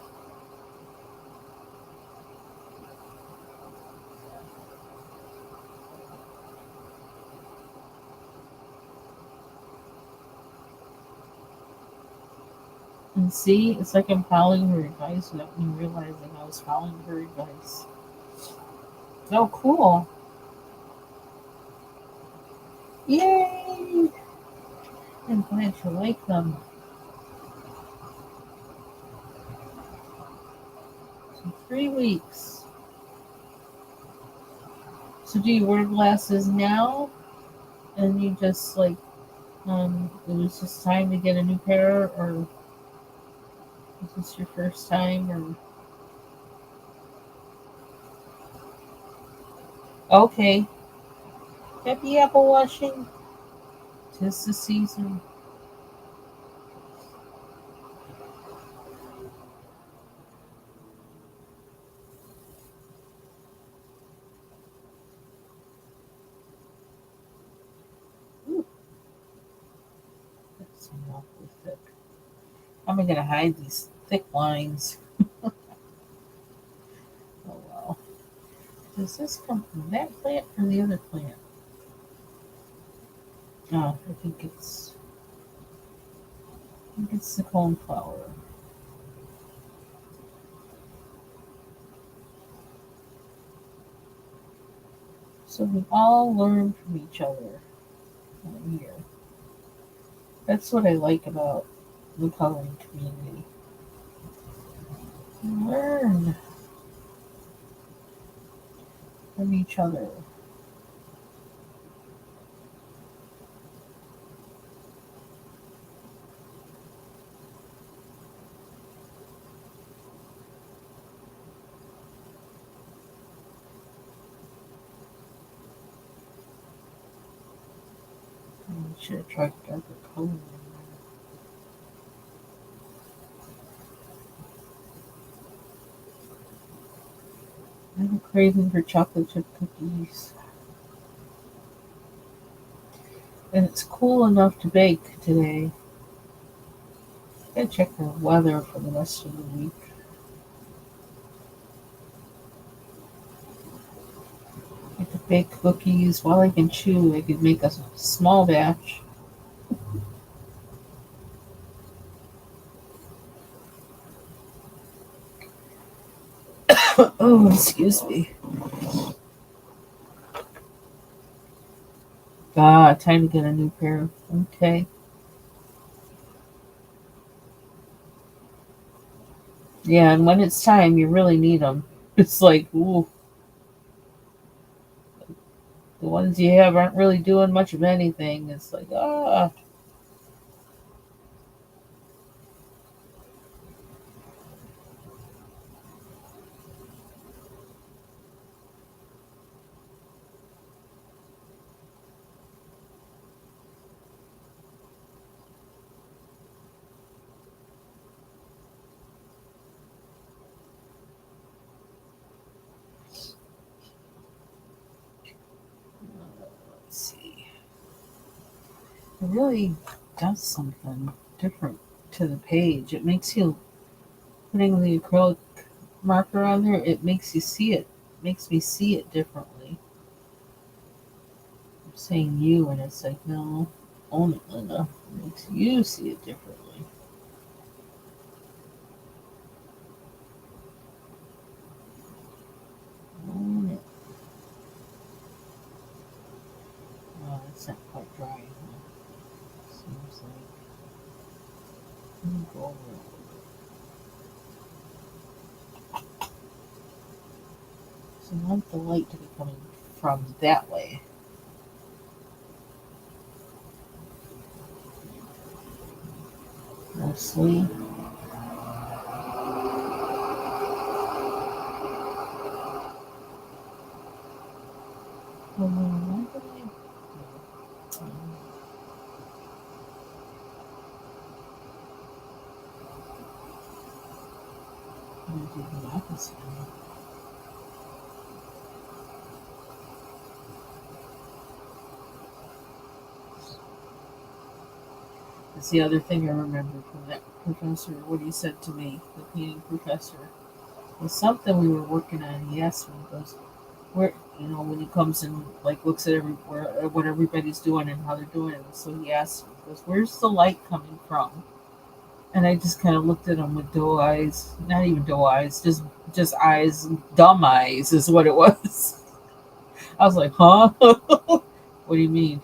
And see, it's like I'm following her advice without me realizing I was following her advice. Oh, cool. Yay! I'm glad you like them. So 3 weeks. So do you wear glasses now? And you just like, it was just time to get a new pair, or is this your first time, or okay. Happy apple washing. 'Tis the season. Ooh, that's awfully thick. How am I gonna hide these thick lines? Oh well. Does this come from that plant or the other plant? Oh, I think it's the coneflower. So we all learn from each other here. That's what I like about the coloring community. We learn from each other. should have tried darker color. I have a craving for chocolate chip cookies. And it's cool enough to bake today. I gotta check the weather for the rest of the week. I could bake cookies while I can chew. I could make a small batch. Oh, excuse me. Ah, time to get a new pair. Okay. Yeah, and when it's time, you really need them. It's like, ooh, the ones you have aren't really doing much of anything. It's like, ah. Let's see. It really does something different to the page. It makes you, putting the acrylic marker on there, it makes you see it. Makes me see it differently. I'm saying you, and it's like, no, own it, Linda. It makes you see it differently. Own it. Oh, it's not quite dry. Huh? Seems like. Let me go over it. So I want the light to be coming from that way. Mostly. Why did I do the opposite? That's the other thing I remember from that professor, what he said to me, the painting professor. It was something we were working on. He asked me, he goes, where, when he comes and like looks at what everybody's doing and how they're doing it. So he asked me, he goes, where's the light coming from? And I just kind of looked at him with doe eyes, not even doe eyes, just eyes, dumb eyes is what it was. I was like, huh? What do you mean?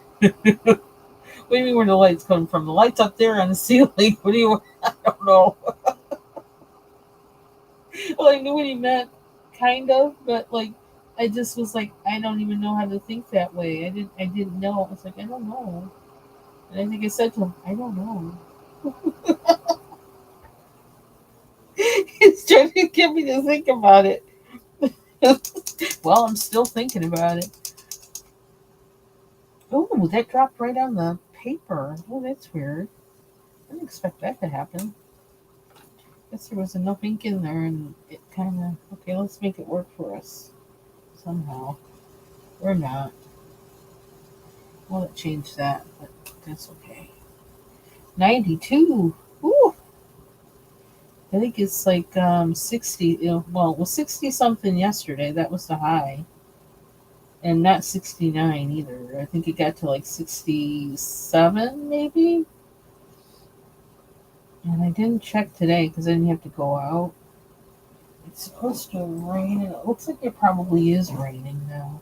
What do you mean where the light's coming from? The light's up there on the ceiling. What do you? I don't know. Well, I knew what he meant, kind of, but like, I just was like, I don't even know how to think that way. I didn't know. I was like, I don't know. And I think I said to him, I don't know. He's trying to get me to think about it. Well, I'm still thinking about it. Oh, that dropped right on the paper. Oh, that's weird. I didn't expect that to happen. Guess there was enough ink in there, and it kind of okay. Let's make it work for us somehow. Or not. Well, it changed that, but that's okay. 92. Ooh, I think it's like 60. Well, it was 60 something yesterday. That was the high, and not 69 either. I think it got to like 67 maybe. And I didn't check today because I didn't have to go out. It's supposed to rain, and it looks like it probably is raining now.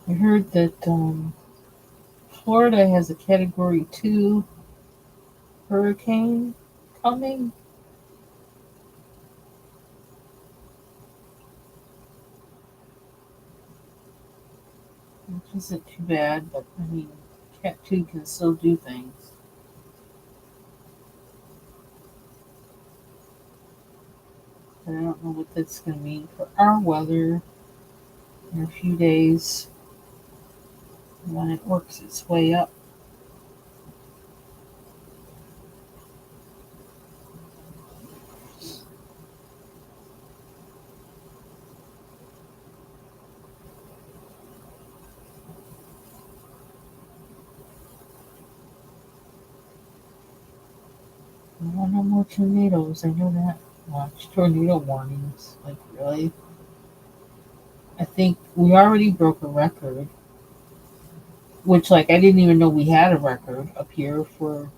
I heard that Florida has a Category 2 hurricane coming. Which isn't too bad, but I mean, Cat 2 can still do things. But I don't know what that's going to mean for our weather. in a few days when it works its way up. No more tornadoes. I know that much. Tornado warnings. Like, really? I think we already broke a record, which, like, I didn't even know we had a record up here for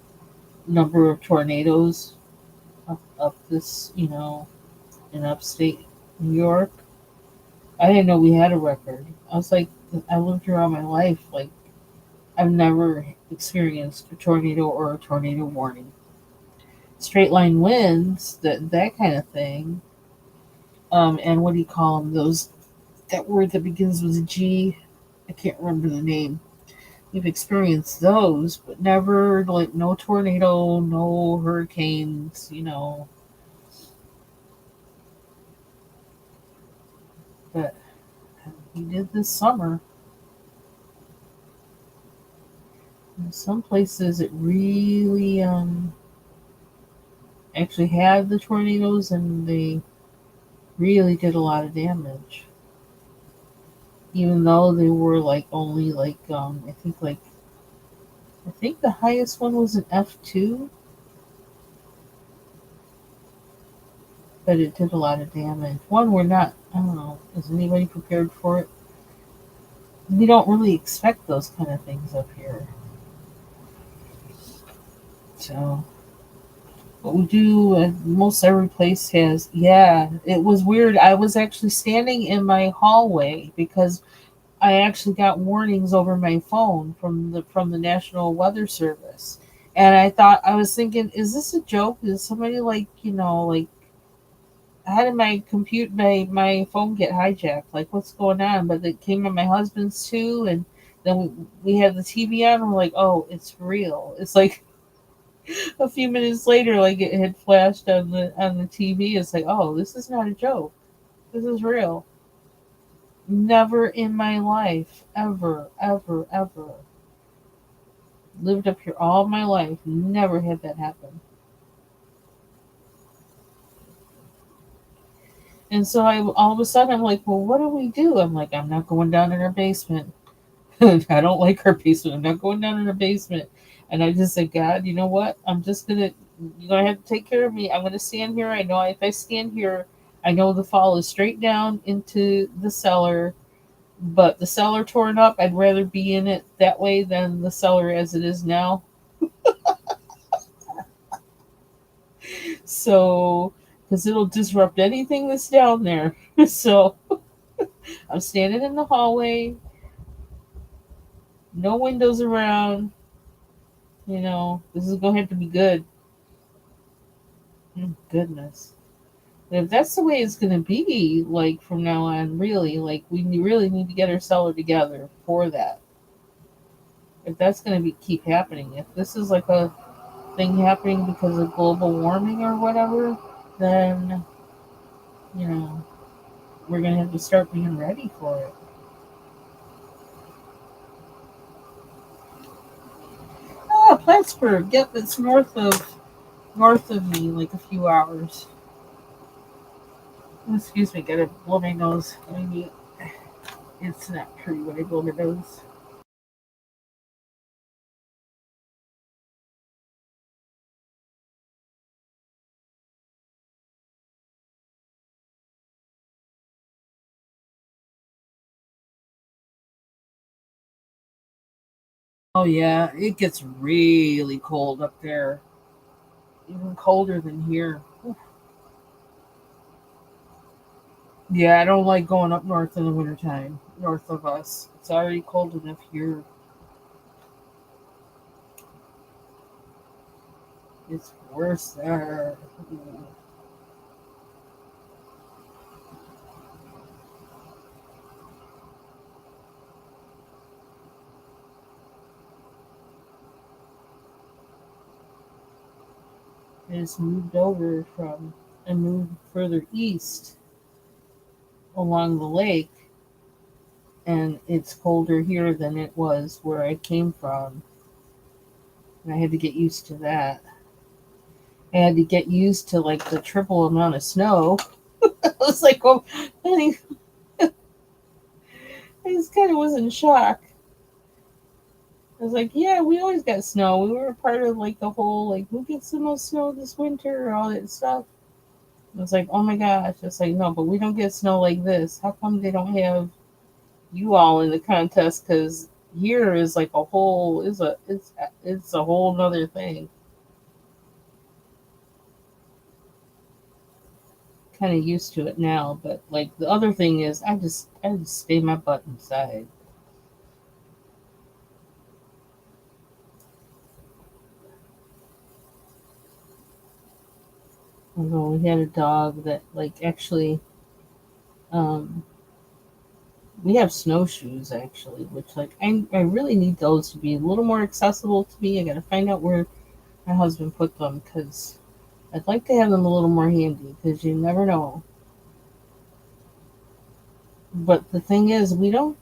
number of tornadoes up this, in upstate New York. I didn't know we had a record. I was like, I lived here all my life. Like, I've never experienced a tornado or a tornado warning. Straight line winds, that kind of thing. And what do you call them? Those that word that begins with a G. I can't remember the name. We've experienced those, but never like no tornado, no hurricanes. But we did this summer. In some places, it really actually had the tornadoes, and they really did a lot of damage. Even though they were like only like I think the highest one was an F2, but it did a lot of damage. One, we're not. I don't know. Is anybody prepared for it? We don't really expect those kind of things up here. So, what we do, most every place has. Yeah, it was weird. I was actually standing in my hallway because I actually got warnings over my phone from the National Weather Service, and I was thinking, is this a joke? Is somebody like how did my phone get hijacked? Like, what's going on? But it came on my husband's too, and then we had the TV on. And we're like, oh, it's real. It's like a few minutes later, like it had flashed on the TV. It's like, oh, this is not a joke. This is real. Never in my life, ever, ever, ever. Lived up here all my life. Never had that happen. And so all of a sudden I'm like, well, what do we do? I'm like, I'm not going down in our basement. I don't like our basement. I'm not going down in our basement. And I just said, God, you know what? You're gonna have to take care of me. I'm gonna stand here. I know if I stand here, I know the fall is straight down into the cellar. But the cellar torn up, I'd rather be in it that way than the cellar as it is now. So, because it'll disrupt anything that's down there. So I'm standing in the hallway, no windows around. This is going to have to be good. Goodness. If that's the way it's going to be, like from now on, really, like really need to get our cellar together for that. If that's going to be keep happening, if this is like a thing happening because of global warming or whatever, then you know we're going to have to start being ready for it. Ah, Plattsburgh. Yep, it's north of me, like a few hours. Oh, excuse me, gotta blow my nose. Maybe it's not pretty when I blow my nose. Oh yeah, it gets really cold up there, even colder than here. Oof. Yeah, I don't like going up north in the wintertime. North of us, it's already cold enough here. It's worse there. It's moved over from and moved further east along the lake, and it's colder here than it was where I came from, and I had to get used to that. I had to get used to like the triple amount of snow. I was like, oh, I just kind of was in shock. I was like, yeah, we always got snow. We were a part of like the whole like who gets the most snow this winter, all that stuff. I was like, oh my gosh, it's like no, but we don't get snow like this. How come they don't have you all in the contest? Because here is like a whole is a it's a whole other thing. Kind of used to it now, but like the other thing is, I just stay my butt inside. Although we had a dog that like actually, um, we have snowshoes actually, which like I really need those to be a little more accessible to me. I got to find out where my husband put them because I'd like to have them a little more handy because you never know. But the thing is, we don't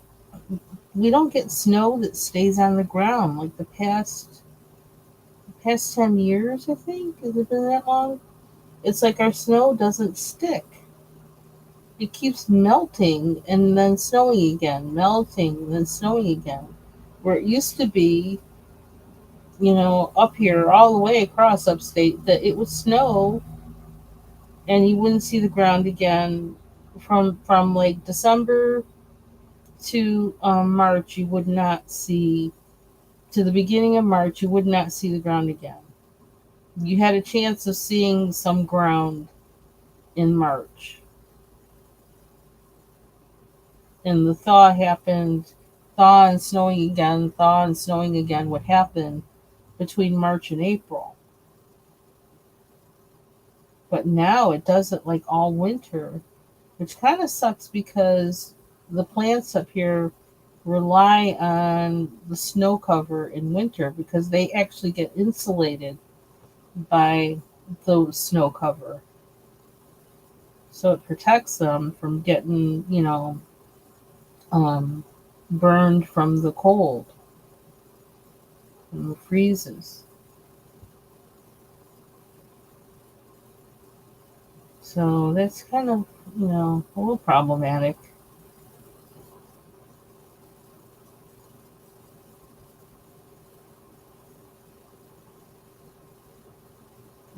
get snow that stays on the ground like the past 10 years. I think has it been that long? It's like our snow doesn't stick. It keeps melting and then snowing again, melting and then snowing again. Where it used to be, up here all the way across upstate, that it would snow and you wouldn't see the ground again from like December to March. You would not see to the beginning of March. You would not see the ground again. You had a chance of seeing some ground in March, and the thaw and snowing again, thaw and snowing again would happen between March and April. But now it does it like all winter, which kind of sucks because the plants up here rely on the snow cover in winter because they actually get insulated by the snow cover. So it protects them from getting, um, burned from the cold and the freezes. So that's kind of, a little problematic.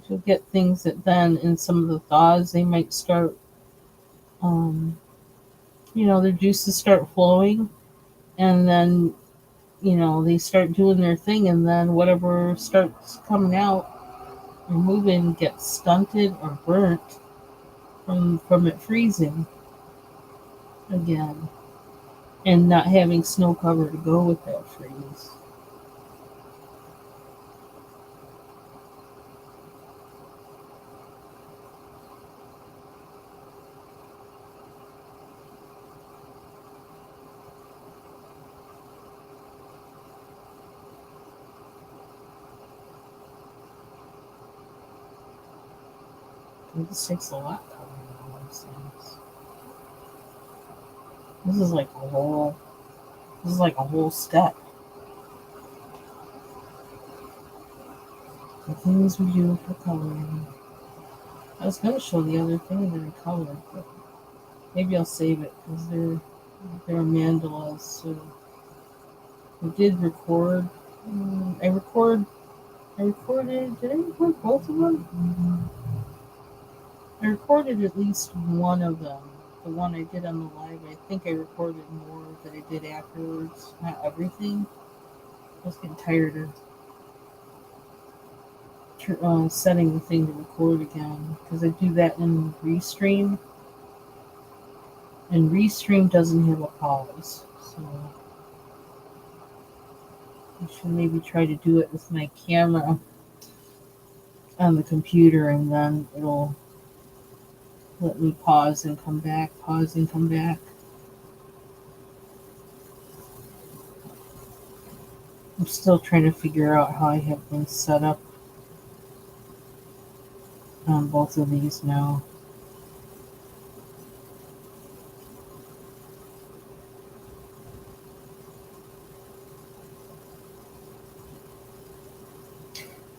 You'll get things that then in some of the thaws they might start, um, their juices start flowing, and then they start doing their thing, and then whatever starts coming out or moving gets stunted or burnt from it freezing again and not having snow cover to go with that freeze. It just takes a lot covering all those things. This is like a whole. This is like a whole step. The things we do for coloring. I was gonna show the other thing that I colored, but maybe I'll save it because they're mandalas. So I did record. I record. I recorded. Did I record both of them? I recorded at least one of them. The one I did on the live. I think I recorded more that I did afterwards. Not everything. I was getting tired of setting the thing to record again because I do that in Restream, and Restream doesn't have a pause. So I should maybe try to do it with my camera on the computer, and then it'll let me pause and come back, pause and come back. I'm still trying to figure out how I have things set up on both of these now.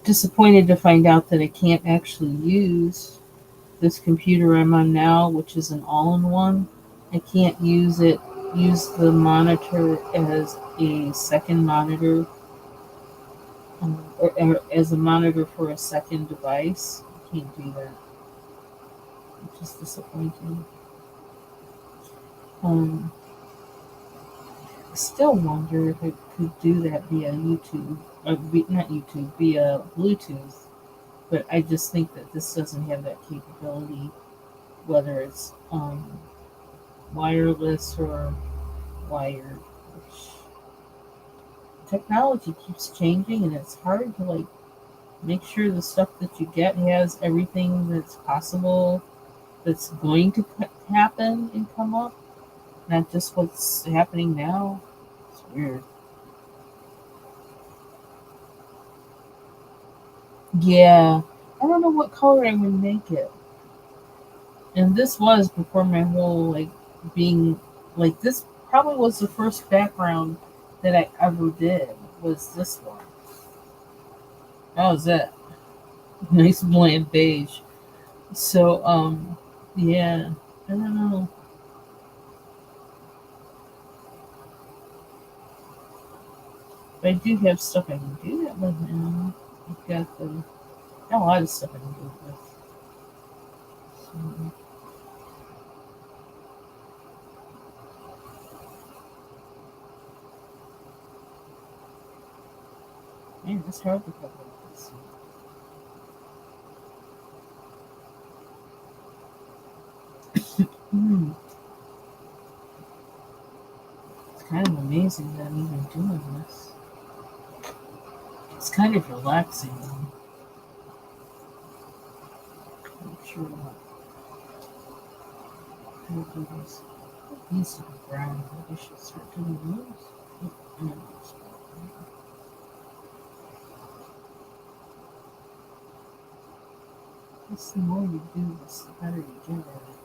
disappointed to find out that I can't actually use this computer I'm on now, which is an all-in-one. I can't use the monitor as a second monitor, or as a monitor for a second device. I can't do that, which is disappointing. Um, I still wonder if I could do that via YouTube, not YouTube, via Bluetooth. But I just think that this doesn't have that capability, whether it's wireless or wired. Which technology keeps changing, and it's hard to like make sure the stuff that you get has everything that's possible that's going to happen and come up, not just what's happening now. It's weird. Yeah, I don't know what color I would make it. And this was before my whole like being like this probably was the first background that I ever did was this one. That was it. Nice bland beige. So yeah, I don't know. But I do have stuff I can do that with now. I've got a lot of stuff I can do it with. So, man, it's hard to cover this. Hmm. It's kind of amazing that I'm even doing this. It's kind of relaxing. I'm sure I'll do this. These are brown. Maybe I should start doing those. And then I'll start. Guess the more you do this, the better you get at it.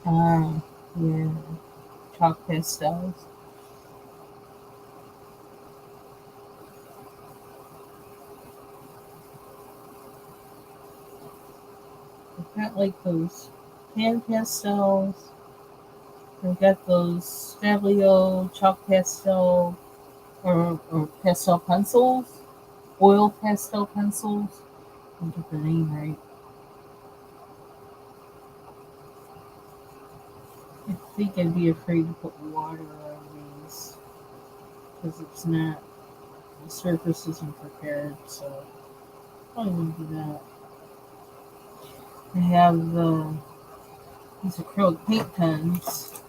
Ah, yeah. Chalk pastels. I've got like those pan pastels. I've got those Fablio chalk pastel or pastel pencils, oil pastel pencils. I'll get the name right. I think I'd be afraid to put water on these because it's not, the surface isn't prepared, so probably wouldn't do that. I have these acrylic paint pens,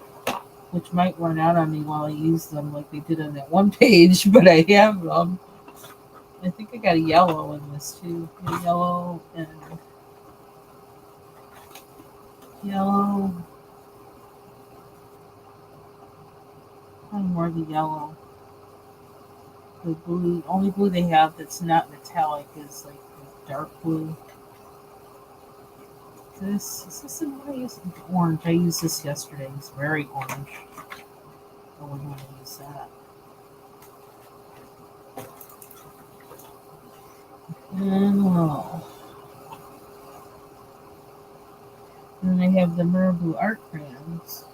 which might run out on me while I use them, like they did on that one page, but I have them. I think I got a yellow in this too. A yellow and yellow. Probably more the yellow. The blue, only blue they have that's not metallic is like the dark blue. This is this the one I used? Orange. I used this yesterday. It's very orange. I wouldn't want to use that. And well, then I have the Mirabu art crayons.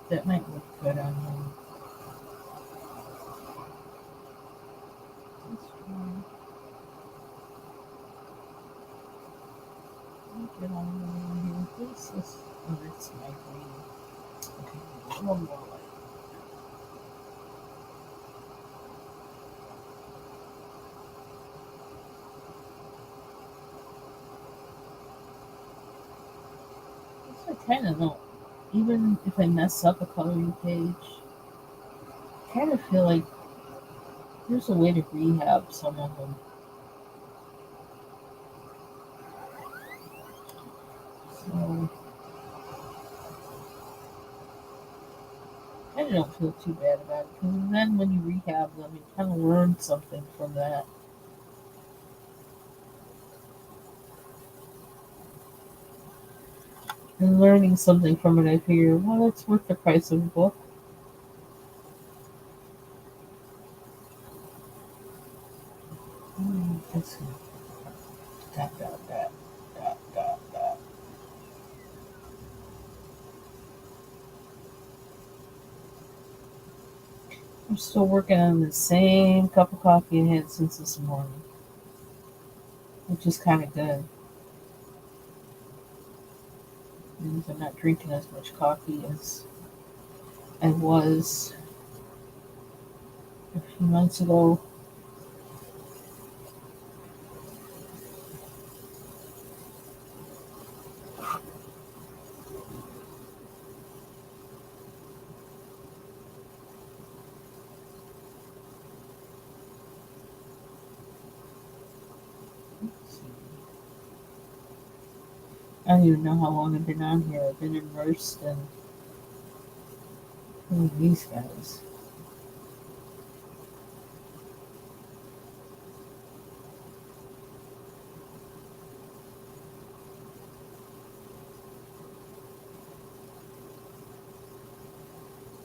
That might look good on them. This one, let me get on the one here. What's this? Oh, that's my green. Okay, a little more light. I kind of don't. Even if I mess up a coloring page, I kind of feel like there's a way to rehab some of them. So I don't feel too bad about it because then when you rehab them, you kind of learn something from that. And learning something from it, I figure, well, it's worth the price of a book. Let's see. Dot, dot, dot, dot, dot, dot. I'm still working on the same cup of coffee I had since this morning, which is kind of good. Means I'm not drinking as much coffee as I was a few months ago. I don't even know how long I've been on here. I've been immersed in these guys.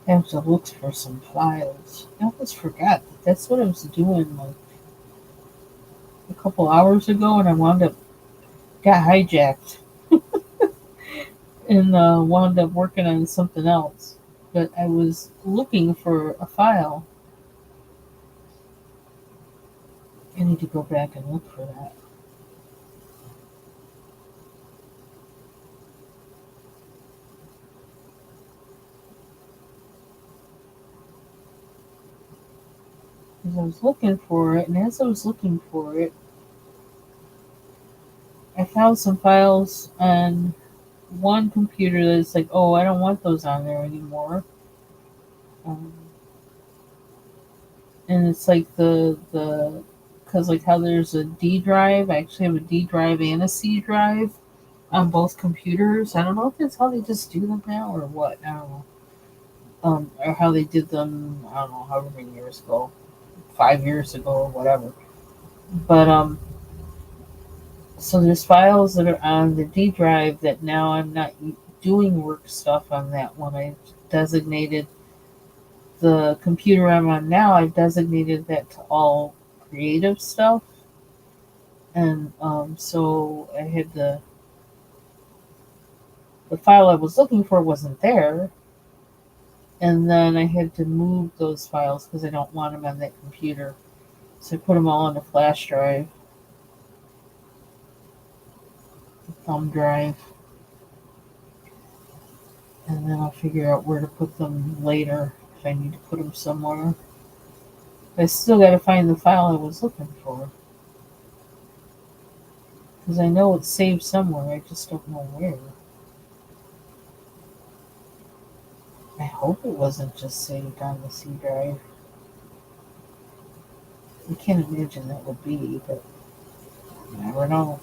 I have to look for some files. I almost forgot that that's what I was doing like a couple hours ago, and I wound up got hijacked and wound up working on something else. But I was looking for a file. I need to go back and look for that. Because I was looking for it, and as I was looking for it, I found some files on one computer that's like, oh, I don't want those on there anymore. Um, and it's like the because like how there's a D drive, I actually have a D drive and a C drive on both computers. I don't know if it's how they just do them now or what. I don't know. Or how they did them. I don't know, however many years ago, 5 years ago or whatever. But so there's files that are on the D drive that now I'm not doing work stuff on that one. I designated the computer I'm on now. I've designated that to all creative stuff, and so I had the file I was looking for wasn't there, and then I had to move those files because I don't want them on that computer. So I put them all on a flash drive, a thumb drive, and then I'll figure out where to put them later if I need to put them somewhere. But I still got to find the file I was looking for because I know it's saved somewhere. I just don't know where. I hope it wasn't just saved on the C drive. I can't imagine that would be, but you never know.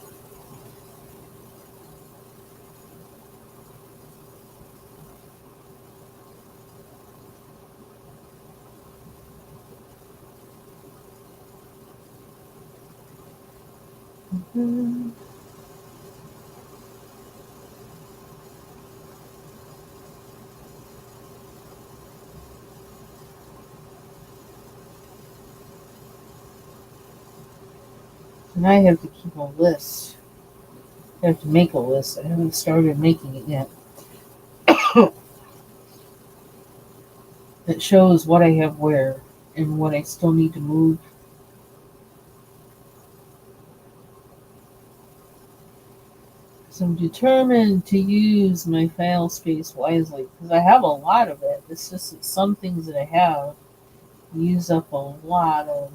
Mhm. And I have to keep a list. I have to make a list. I haven't started making it yet. That shows what I have where and what I still need to move. So I'm determined to use my file space wisely because I have a lot of it. It's just that some things that I have use up a lot of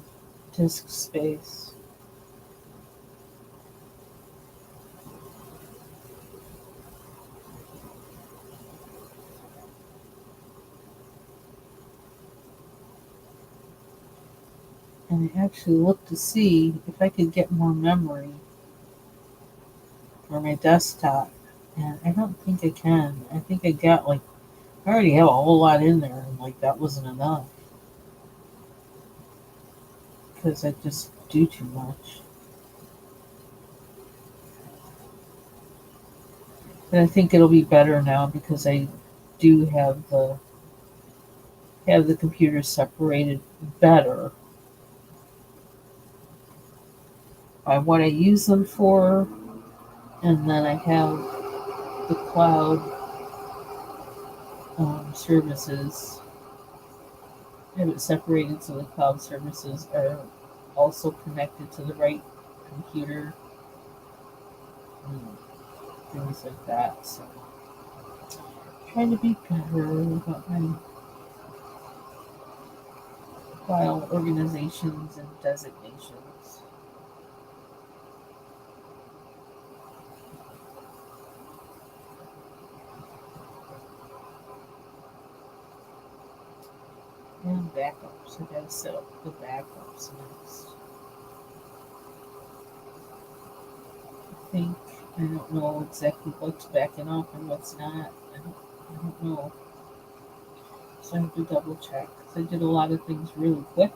disk space. And I actually looked to see if I could get more memory for my desktop. And I don't think I can. I think I got like, I already have a whole lot in there. like that wasn't enough because I just do too much. And I think it'll be better now because I do have the computers separated better by what I use them for, and then I have the cloud services. I have it separated so the cloud services are also connected to the right computer and things like that. So trying to be better about my file organizations and designations. And backups. I gotta set up the backups next. I think I don't know exactly what's backing up and what's not. I don't know. So I have to double check. 'Cause I did a lot of things really quick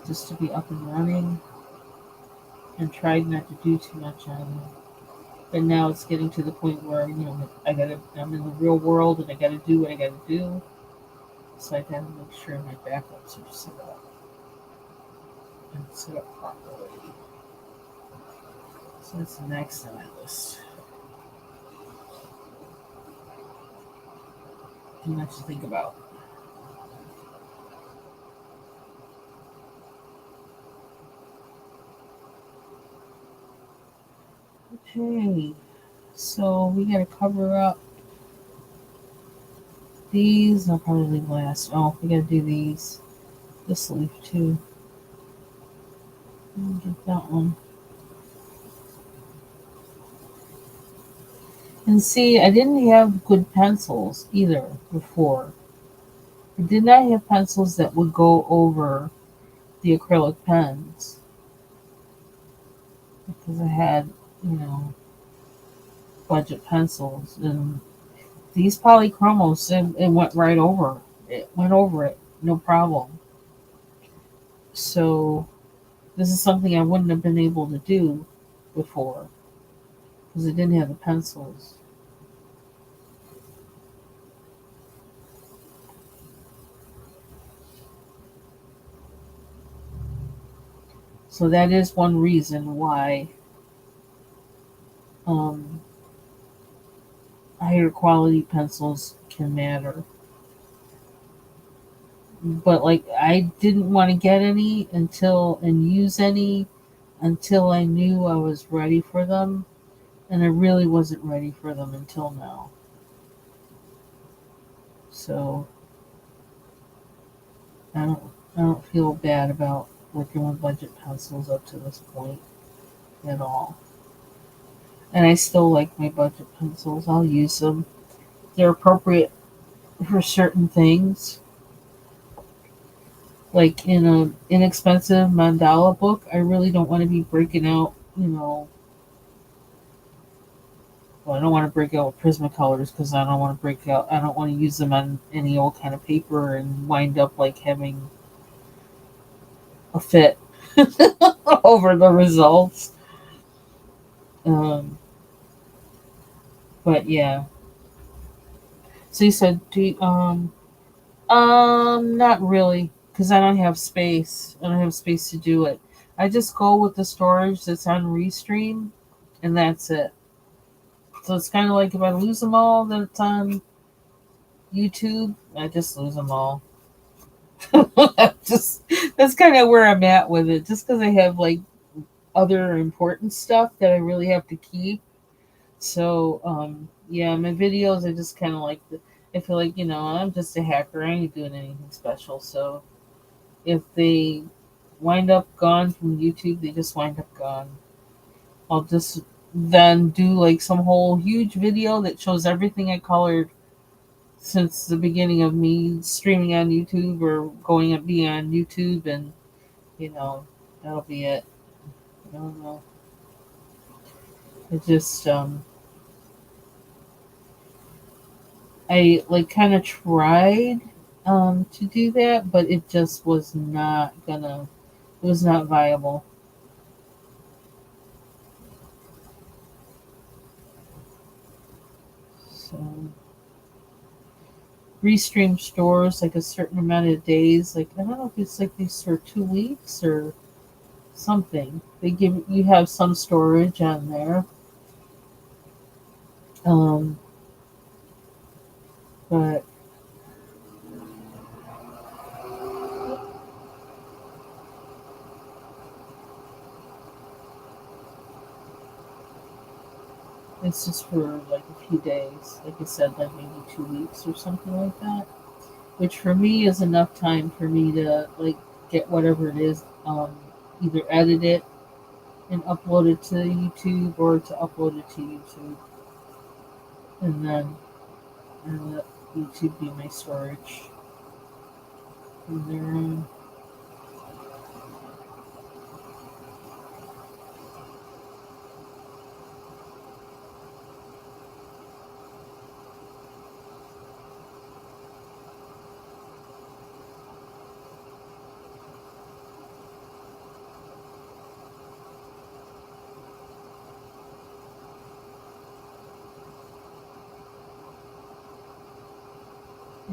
just to be up and running and tried not to do too much on them. But now it's getting to the point where, I'm in the real world and I gotta do what I gotta do. So I gotta make sure my backups are set up and set up properly. So that's the next on my list. Too much to think about. Okay, so we gotta cover up these. I'll probably leave last. Oh, we gotta do these. This leaf too. Get that one. And see, I didn't have good pencils either before. I did not have pencils that would go over the acrylic pens because I had, you know, budget pencils, and these polychromos, it went right over. It went over it, no problem. So this is something I wouldn't have been able to do before because I didn't have the pencils. So that is one reason why um, higher quality pencils can matter. But like I didn't want to get any until and use any until I knew I was ready for them, and I really wasn't ready for them until now. So I don't feel bad about working with budget pencils up to this point at all. And I still like my budget pencils. I'll use them. They're appropriate for certain things. Like in a inexpensive mandala book, I really don't want to be breaking out, well, I don't want to break out Prismacolors because I don't want to break out. I don't want to use them on any old kind of paper and wind up like having a fit over the results. Um, but yeah. So you said, not really, because I don't have space. I don't have space to do it. I just go with the storage that's on Restream, and that's it. So it's kind of like if I lose them all that's on YouTube, I just lose them all. just That's kind of where I'm at with it. Just because I have like other important stuff that I really have to keep. So yeah, my videos I just kind of like I feel like I'm just a hacker. I ain't doing anything special. So if they wind up gone from YouTube, they just wind up gone. I'll just then do like some whole huge video that shows everything I colored since the beginning of me streaming on YouTube or going and being on YouTube, and you know that'll be it. I don't know. It just I like kind of tried to do that, but it just was not gonna. It was not viable. So Restream stores like a certain amount of days. Like I don't know if it's like they store 2 weeks or something. They give you have some storage on there. Um, but it's just for like a few days. Like I said, like maybe 2 weeks or something like that. Which for me is enough time for me to like get whatever it is, either edit it and upload it to YouTube or to upload it to YouTube, and then let YouTube be my storage from there on.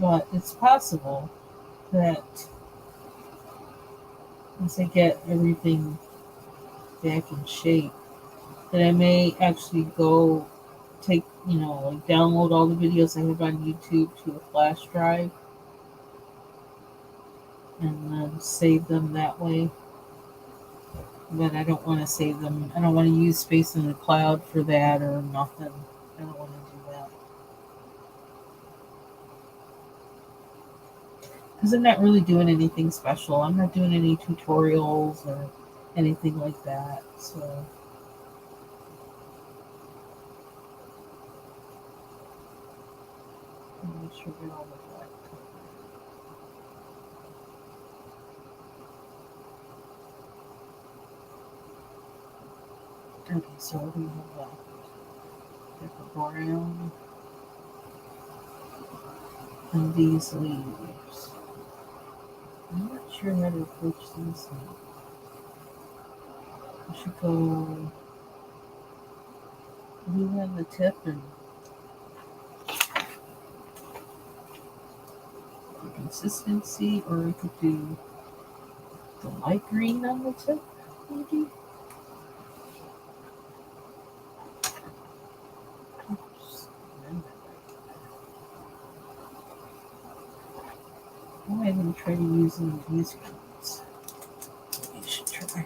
But it's possible that once I get everything back in shape, that I may actually go take, like download all the videos I have on YouTube to a flash drive and then save them that way. But I don't want to save them. I don't want to use space in the cloud for that or nothing. I don't want to do that. Because I'm not really doing anything special. I'm not doing any tutorials or anything like that. So make sure we all look like. Okay, so what do we have left? Pepper brown and these leaves. I'm not sure how to approach these now. I should go blue on the tip and for consistency, or I could do the light green on the tip, maybe. Oops. Why haven't I tried using these ones? Maybe I should try.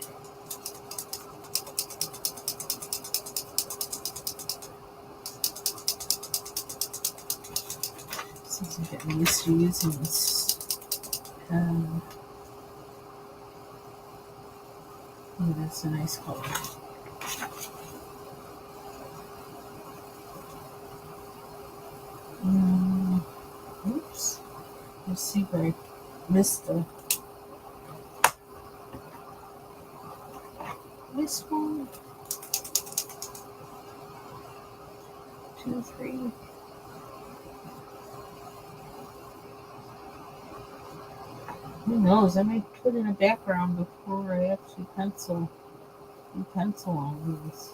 Since I'm getting used to using this. Oh, that's a nice color. Um, Oops. Let's see where I missed this one. 2, 3. Who knows? I might put in a background before I actually do pencil on these.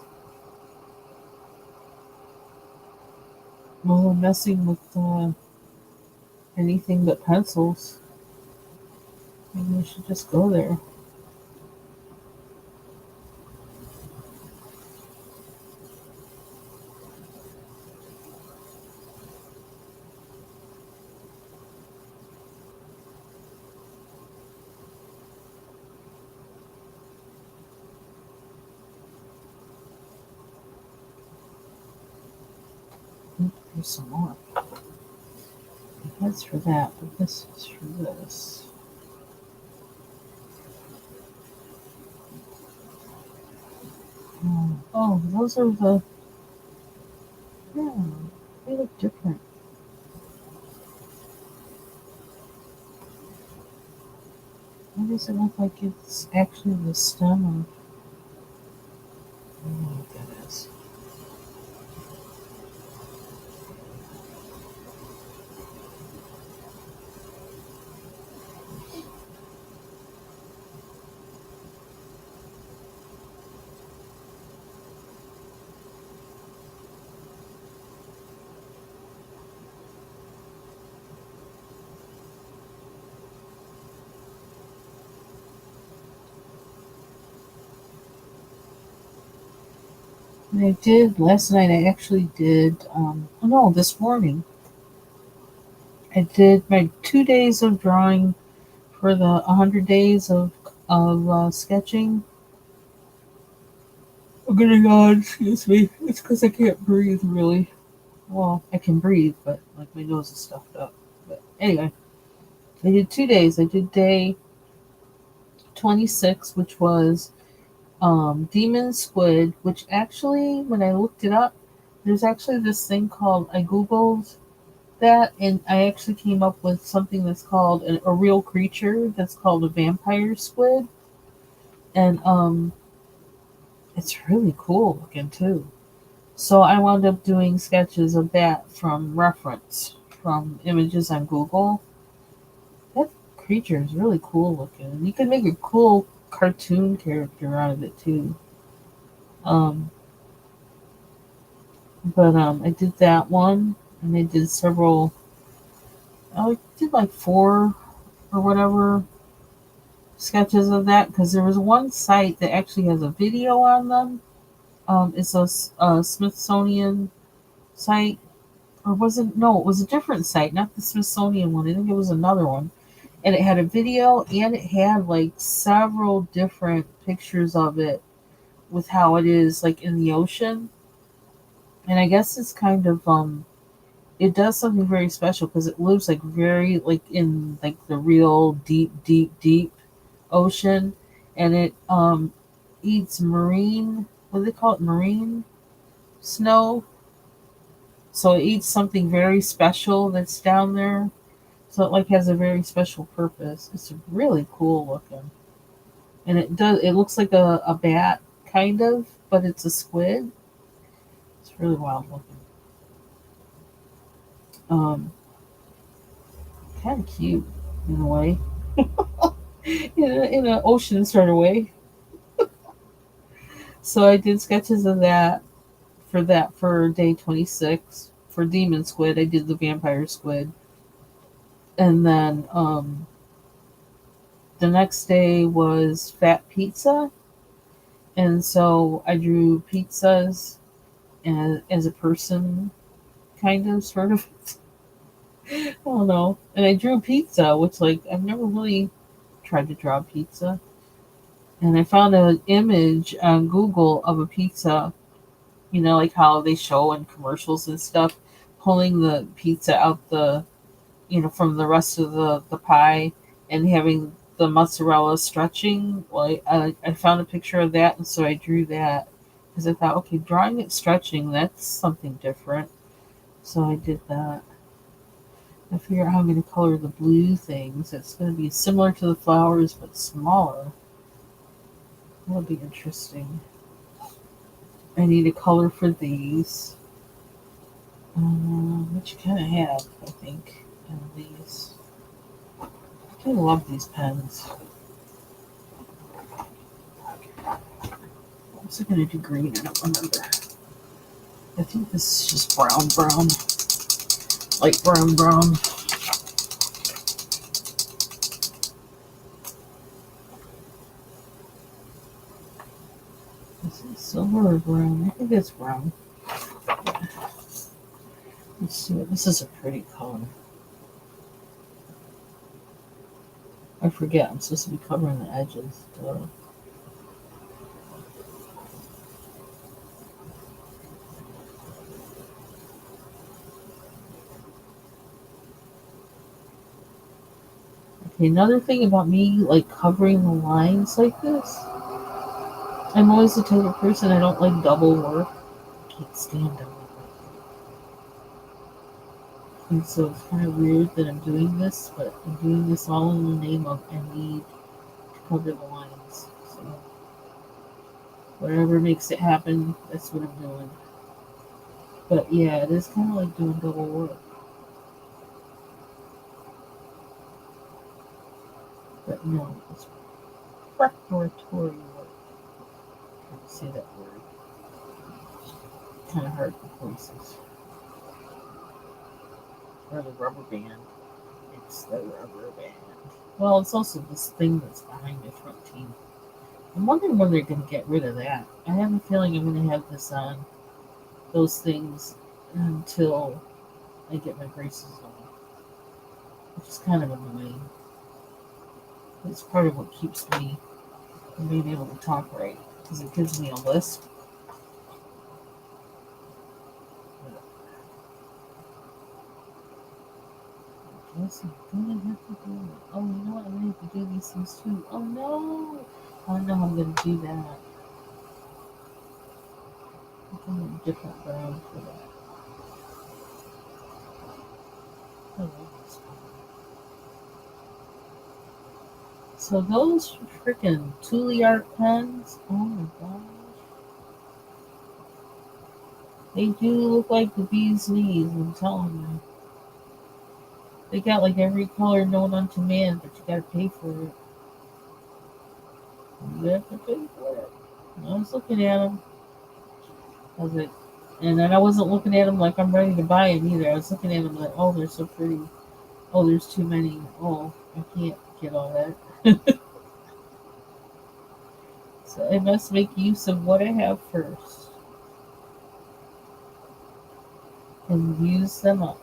Well, I'm messing with anything but pencils. Maybe I should just go there. There's some more. That's for that, but this is for this. Oh, those are the. Yeah, they look different. Why does it look like it's actually the stem of. I don't know what that is. I did last night. I actually did. Oh no, this morning I did my 2 days of drawing for the 100 days of sketching. I'm gonna yawn. Excuse me. It's because I can't breathe really. Well, I can breathe, but like my nose is stuffed up. But anyway, I did 2 days. I did day 26, which was demon squid. Which actually, when I looked it up, there's actually this thing called I googled that, and I actually came up with something that's called a real creature that's called a vampire squid, and it's really cool looking too. So I wound up doing sketches of that from reference from images on Google. That creature is really cool looking. You can make a cool cartoon character out of it too. Um, but I did that one, and I did several. I did like four or whatever sketches of that because there was one site that actually has a video on them. It's a Smithsonian site, or was it? No, it was a different site, not the Smithsonian one. I think it was another one, and it had a video and it had like several different pictures of it with how it is like in the ocean. And I guess it's kind of it does something very special because it lives like very like in like the real deep ocean, and it eats marine, what do they call it, marine snow. So it eats something very special that's down there. So it like has a very special purpose. It's really cool looking. And it looks like a bat kind of, but it's a squid. It's really wild looking. Um Kind of cute in a way. In an ocean sort of way. So I did sketches of that for day 26. For demon squid, I did the vampire squid. And then the next day was fat pizza, and so I drew pizzas as a person, kind of, sort of. I don't know. And I drew pizza, which like I've never really tried to draw pizza. And I found an image on Google of a pizza, like how they show in commercials and stuff, pulling the pizza out from the rest of the pie and having the mozzarella stretching. Well, I found a picture of that, and so I drew that because I thought, okay, drawing it stretching, that's something different. So I did that. I figure out how I'm going to color the blue things. It's going to be similar to the flowers but smaller. That'll be interesting. I need a color for these, which you kind of have, I think, in these. I kind of love these pens. I was going to do green, I don't remember. I think this is just brown, light brown. Is it silver or brown? I think it's brown. Let's see. This is a pretty color. I forget. I'm supposed to be covering the edges. Duh. Okay, another thing about me, like covering the lines like this, I'm always the type of person I don't like double work. I can't stand double work. And so it's kind of weird that I'm doing this, but I'm doing this all in the name of I need to cover the lines. So whatever makes it happen, that's what I'm doing. But yeah, it is kind of like doing double work. But no, it's preparatory work. I can't say that word. Kind of hard for places. Or the rubber band. It's the rubber band. Well, it's also this thing that's behind my front teeth. I'm wondering when they're going to get rid of that. I have a feeling I'm going to have this on those things until I get my braces on, which is kind of annoying. It's part of what keeps me from being able to talk right because it gives me a lisp. I guess I'm gonna have to do it. Oh, you know what? I'm gonna have to do these things too. Oh no! I don't know how I'm gonna do that. I'm going a different brown for that. Oh, so those freaking Thule art pens, oh my gosh. They do look like the bee's knees, I'm telling you. They got like every color known unto man, but you gotta pay for it. You have to pay for it. I was looking at them. I was like, and then I wasn't looking at them like I'm ready to buy them either. I was looking at them like, oh, they're so pretty. Oh, there's too many. Oh, I can't get all that. So I must make use of what I have first and use them up.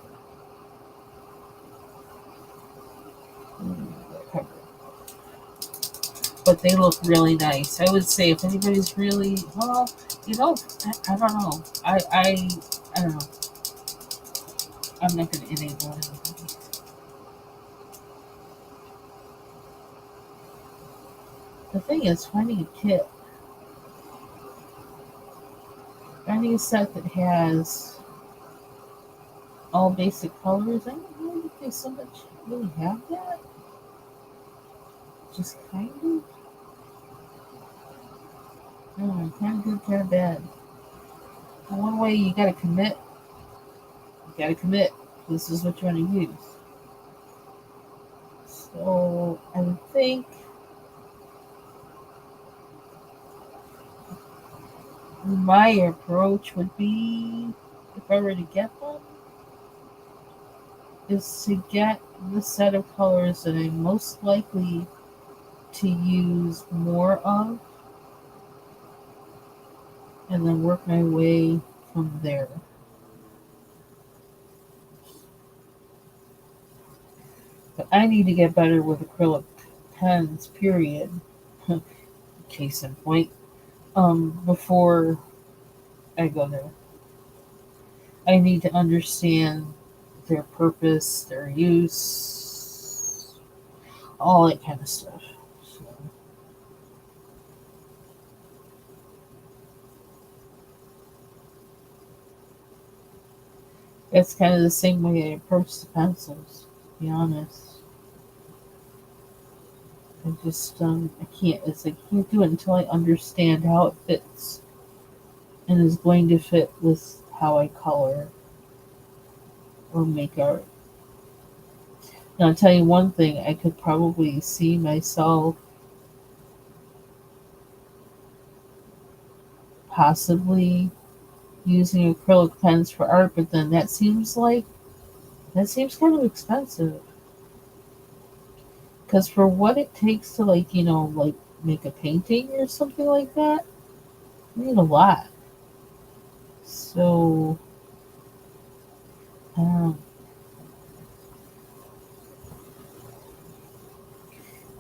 But they look really nice. I would say if anybody's really, well, I don't know. I don't know. I'm not going to enable anybody. The thing is, finding a set that has all basic colors. I don't know if they so much really have that. Just kind of. No, kind of good, kind of bad. One way you gotta commit. You gotta commit. This is what you want to use. So I would think my approach would be, if I were to get them, is to get the set of colors that I'm most likely to use more of, and then work my way from there. But I need to get better with acrylic pens, period. Case in point. Before I go there, I need to understand their purpose, their use, all that kind of stuff. So, it's kind of the same way I approach the pencils, to be honest. I can't, it's like, I can't do it until I understand how it fits and is going to fit with how I color or make art. Now, I'll tell you one thing, I could probably see myself possibly using acrylic pens for art, but then that seems kind of expensive. Because for what it takes to, like, like make a painting or something like that, you need a lot. So, um,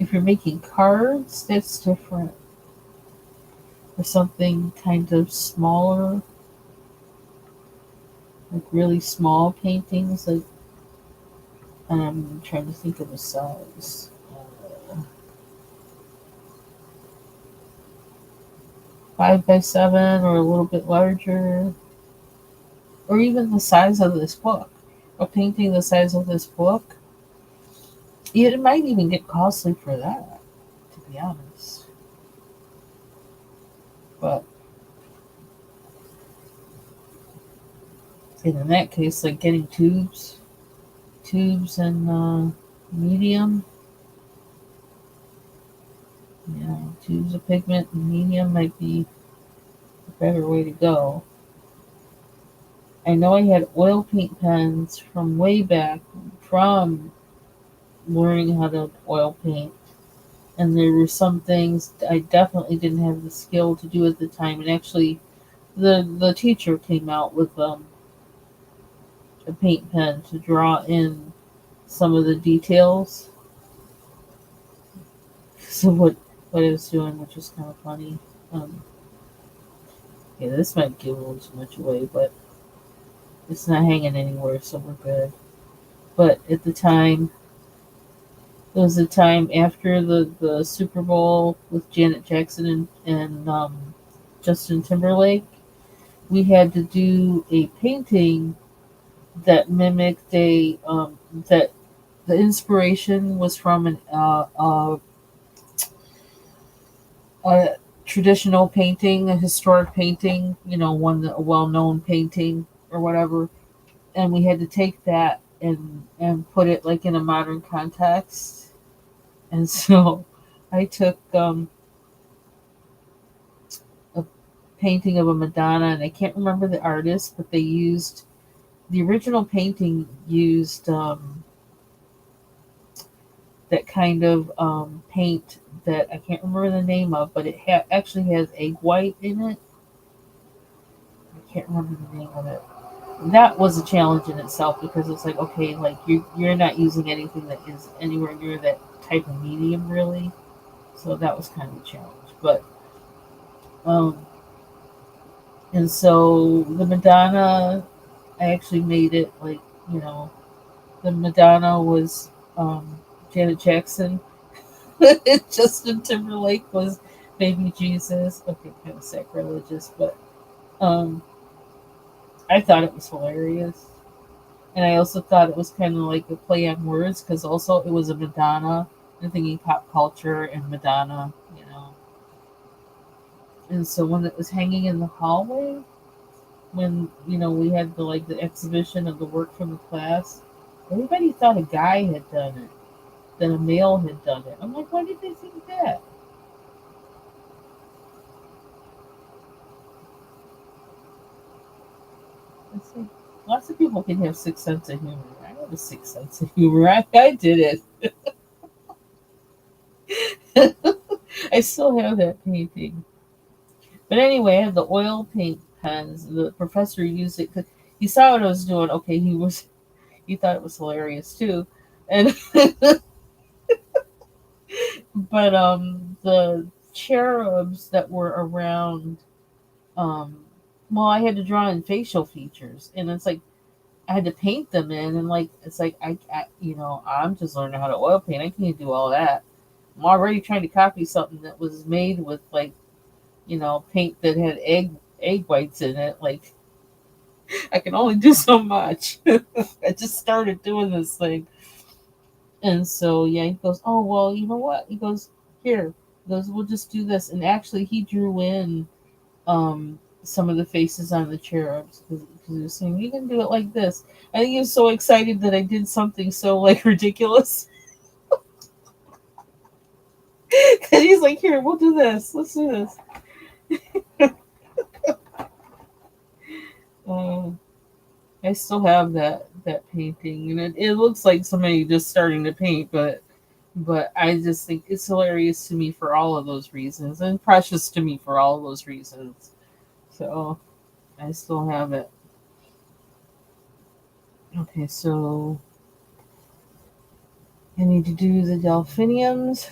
if you're making cards, that's different. Or something kind of smaller, like really small paintings, like, I'm trying to think of a size. 5 by 7 or a little bit larger, or even the size of this book. A painting the size of this book, it might even get costly for that, to be honest. But in that case, like getting tubes and medium, tubes of pigment and medium might be a better way to go. I know I had oil paint pens from way back from learning how to oil paint. And there were some things I definitely didn't have the skill to do at the time. And actually, the teacher came out with a paint pen to draw in some of the details. So what I was doing, which was kind of funny. Um, yeah, this might give a little too much away, but it's not hanging anywhere, so we're good. But at the time, it was the time after the Super Bowl with Janet Jackson and Justin Timberlake. We had to do a painting that mimicked that the inspiration was from a traditional painting, a historic painting, a well known painting or whatever, and we had to take that and put it like in a modern context. And so I took a painting of a Madonna, and I can't remember the artist, but they used the original painting used that kind of paint that I can't remember the name of, but it actually has egg white in it. I can't remember the name of it. That was a challenge in itself because it's like, okay, like you're not using anything that is anywhere near that type of medium really. So that was kind of a challenge. But um and so the Madonna, I actually made it like, you know, the Madonna was Janet Jackson. Justin Timberlake was baby Jesus. Okay, kind of sacrilegious, but um I thought it was hilarious. And I also thought it was kind of like a play on words because also it was a Madonna. I'm thinking pop culture and Madonna, you know. And so when it was hanging in the hallway, when we had the exhibition of the work from the class, everybody thought a guy had done it, that a male had done it. I'm like, why did they think that? It's like, lots of people can have sixth sense of humor. I have a sixth sense of humor. I did it. I still have that painting. But anyway, I had the oil paint pens. The professor used it because he saw what I was doing. Okay, he thought it was hilarious too, and but the cherubs that were around, um well, I had to draw in facial features, and it's like I had to paint them in, and like it's like I'm just learning how to oil paint. I can't do all that. I'm already trying to copy something that was made with like paint that had egg whites in it. Like I can only do so much. I just started doing this thing. And so yeah, he goes, oh well, you know what? He goes, here. He goes, we'll just do this. And actually he drew in some of the faces on the cherubs because he was saying, you can do it like this. I think he was so excited that I did something so like ridiculous. And he's like, here, we'll do this. Let's do this. Uh, I still have that painting, and it looks like somebody just starting to paint, but I just think it's hilarious to me for all of those reasons, and precious to me for all of those reasons. So I still have it. Okay, so I need to do the delphiniums.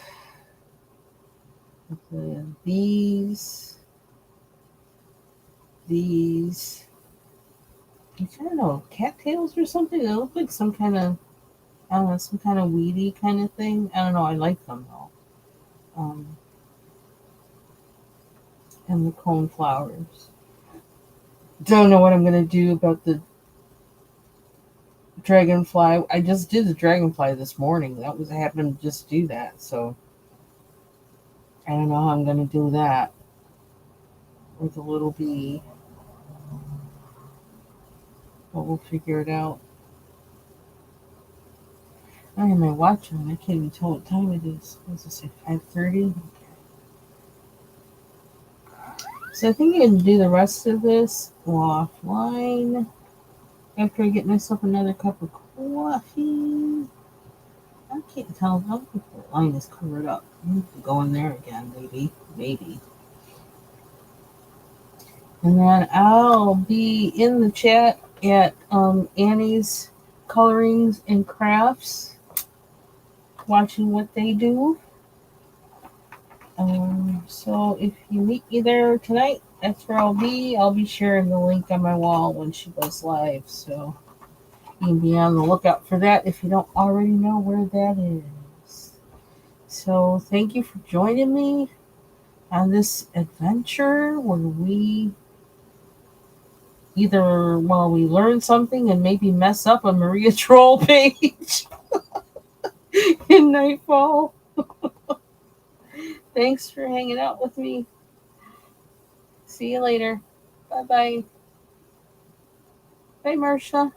Okay, these. I don't know, cattails or something. They look like some kind of, I don't know, some kind of weedy kind of thing. I don't know. I like them though. Um, and the cone flowers. Don't know what I'm gonna do about the dragonfly. I just did the dragonfly this morning. I happened to just do that. So I don't know how I'm gonna do that with a little bee, but we'll figure it out. I have my watch on. I can't even tell what time it is. What does it say? 5:30. So I think I'm gonna do the rest of this offline after I get myself another cup of coffee. can't tell. I don't think the line is covered up. I need to go in there again, maybe. And then I'll be in the chat at Annie's Colorings and Crafts, watching what they do. So if you meet me there tonight, that's where I'll be. I'll be sharing the link on my wall when she goes live. So you can be on the lookout for that if you don't already know where that is. So thank you for joining me on this adventure where we we learn something and maybe mess up a Maria Troll page in Nightfall. Thanks for hanging out with me. See you later. Bye bye. Bye, Marcia.